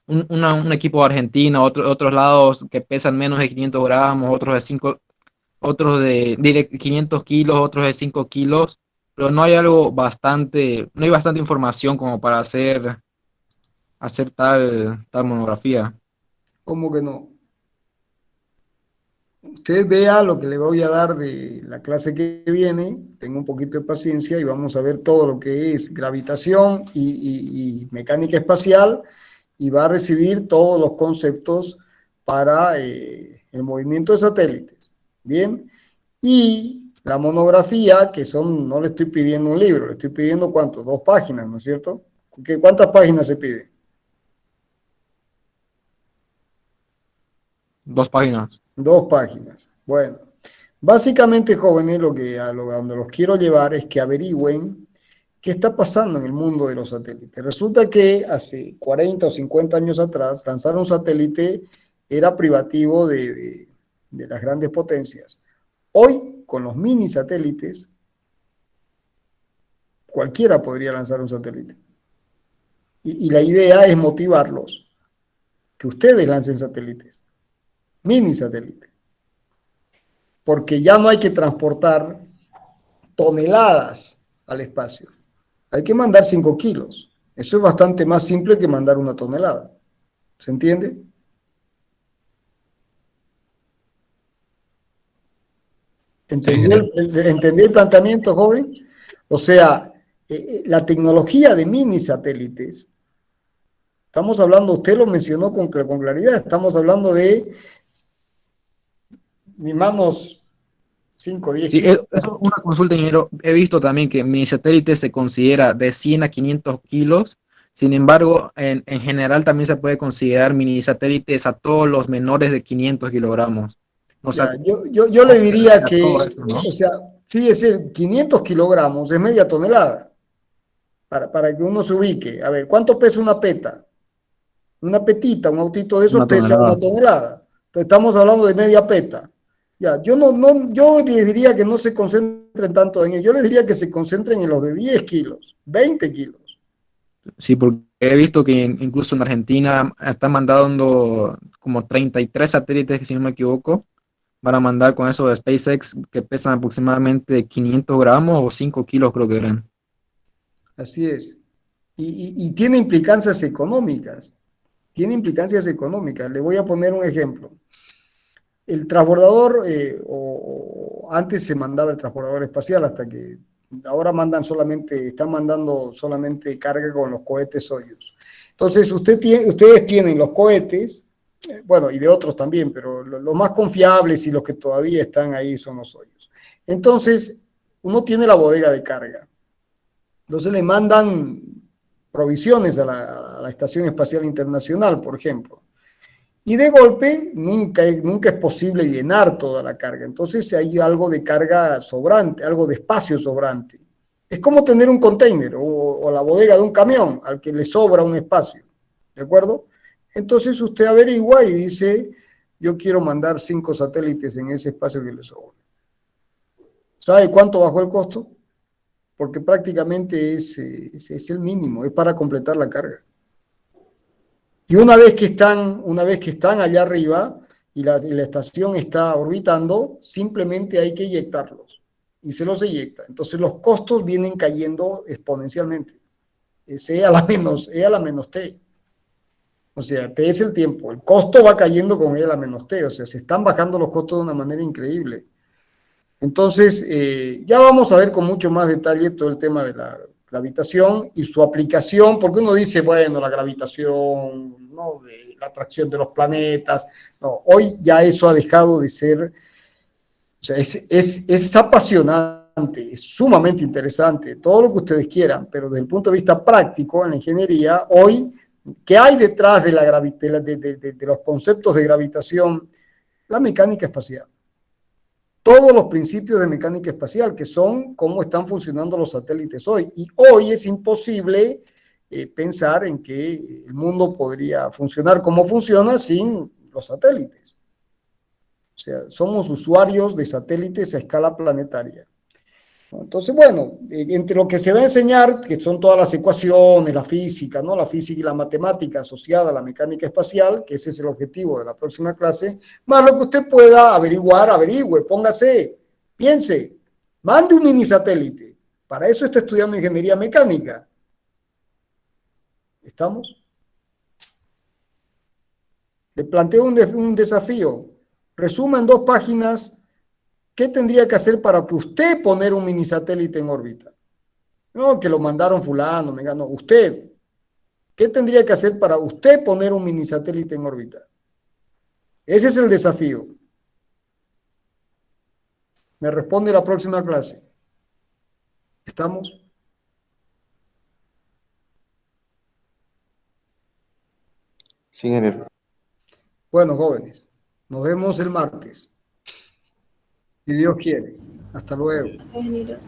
un equipo de Argentina, otros lados que pesan menos de 500 gramos, otros de 5, otros de 500 kilos, otros de 5 kilos, pero no hay algo bastante, no hay bastante información como para hacer tal monografía. ¿Cómo que no? Usted vea lo que le voy a dar de la clase que viene, tenga un poquito de paciencia y vamos a ver todo lo que es gravitación y mecánica espacial y va a recibir todos los conceptos para el movimiento de satélites. Bien, y la monografía, que son, no le estoy pidiendo un libro, le estoy pidiendo ¿cuánto? 2 páginas, ¿no es cierto? ¿Cuántas páginas se pide? 2 páginas. 2 páginas. Bueno, básicamente, jóvenes, a donde los quiero llevar es que averigüen qué está pasando en el mundo de los satélites. Resulta que hace 40 o 50 años atrás, lanzar un satélite era privativo de las grandes potencias. Hoy, con los mini satélites, cualquiera podría lanzar un satélite. Y la idea es motivarlos, que ustedes lancen satélites, mini satélites. Porque ya no hay que transportar toneladas al espacio. Hay que mandar 5 kilos. Eso es bastante más simple que mandar 1 tonelada. ¿Se entiende? ¿Entendí el planteamiento, joven? O sea, la tecnología de mini satélites, estamos hablando, usted lo mencionó con claridad, estamos hablando de mis manos 5, 10 Sí, kilos. eso es una consulta, ingeniero. He visto también que mini satélite se considera de 100 a 500 kilos. Sin embargo, en general también se puede considerar mini satélites a todos los menores de 500 kilogramos. O sea, Yo le diría a que, todo eso, ¿no? o sea, fíjese, 500 kilogramos es media tonelada, para que uno se ubique. A ver, ¿cuánto pesa una peta? Una petita, un autito de esos Una pesa tonelada. 1 tonelada. Entonces estamos hablando de media peta. Ya, yo les diría que no se concentren tanto en ello. Yo les diría que se concentren en los de 10 kilos, 20 kilos. Sí, porque he visto que incluso en Argentina están mandando como 33 satélites, si no me equivoco, van a mandar con eso de SpaceX que pesan aproximadamente 500 gramos o 5 kilos, creo que eran. Así es. Y tiene implicancias económicas. Tiene implicancias económicas. Le voy a poner un ejemplo. El transbordador, antes se mandaba el transbordador espacial, hasta que ahora están mandando solamente carga con los cohetes Soyuz. Entonces, ustedes tienen los cohetes, bueno, y de otros también, pero los más confiables y los que todavía están ahí son los Soyuz. Entonces, uno tiene la bodega de carga. Entonces le mandan provisiones a la Estación Espacial Internacional, por ejemplo. Y de golpe nunca es posible llenar toda la carga. Entonces hay algo de carga sobrante, algo de espacio sobrante. Es como tener un container o la bodega de un camión al que le sobra un espacio. ¿De acuerdo? Entonces usted averigua y dice, yo quiero mandar 5 satélites en ese espacio que le sobra. ¿Sabe cuánto bajó el costo? Porque prácticamente es el mínimo, es para completar la carga. Y una vez que están allá arriba y la estación está orbitando, simplemente hay que eyectarlos y se los eyecta. Entonces los costos vienen cayendo exponencialmente. Es E a la menos T. O sea, T es el tiempo. El costo va cayendo con E a la menos T. O sea, se están bajando los costos de una manera increíble. Entonces, ya vamos a ver con mucho más detalle todo el tema de la gravitación y su aplicación, porque uno dice, bueno, la gravitación, ¿no? La atracción de los planetas. No, hoy ya eso ha dejado de ser, o sea, es apasionante, es sumamente interesante, todo lo que ustedes quieran, pero desde el punto de vista práctico en la ingeniería, hoy, ¿qué hay detrás de los conceptos de gravitación? La mecánica espacial. Todos los principios de mecánica espacial, que son cómo están funcionando los satélites hoy. Y hoy es imposible pensar en que el mundo podría funcionar como funciona sin los satélites. O sea, somos usuarios de satélites a escala planetaria. Entonces, bueno, entre lo que se va a enseñar, que son todas las ecuaciones, la física, ¿no? La física y la matemática asociada a la mecánica espacial, que ese es el objetivo de la próxima clase, más lo que usted pueda averigüe, póngase, piense, mande un mini satélite Para eso está estudiando ingeniería mecánica. ¿Estamos? Le planteo un desafío. Resuma en 2 páginas qué tendría que hacer para que usted poner un minisatélite en órbita. No, que lo mandaron fulano, no, usted. ¿Qué tendría que hacer para usted poner un minisatélite en órbita? Ese es el desafío. Me responde la próxima clase. ¿Estamos? Sí, ingeniero. Bueno, jóvenes, nos vemos el martes. Si Dios quiere. Hasta luego. Ingeniero.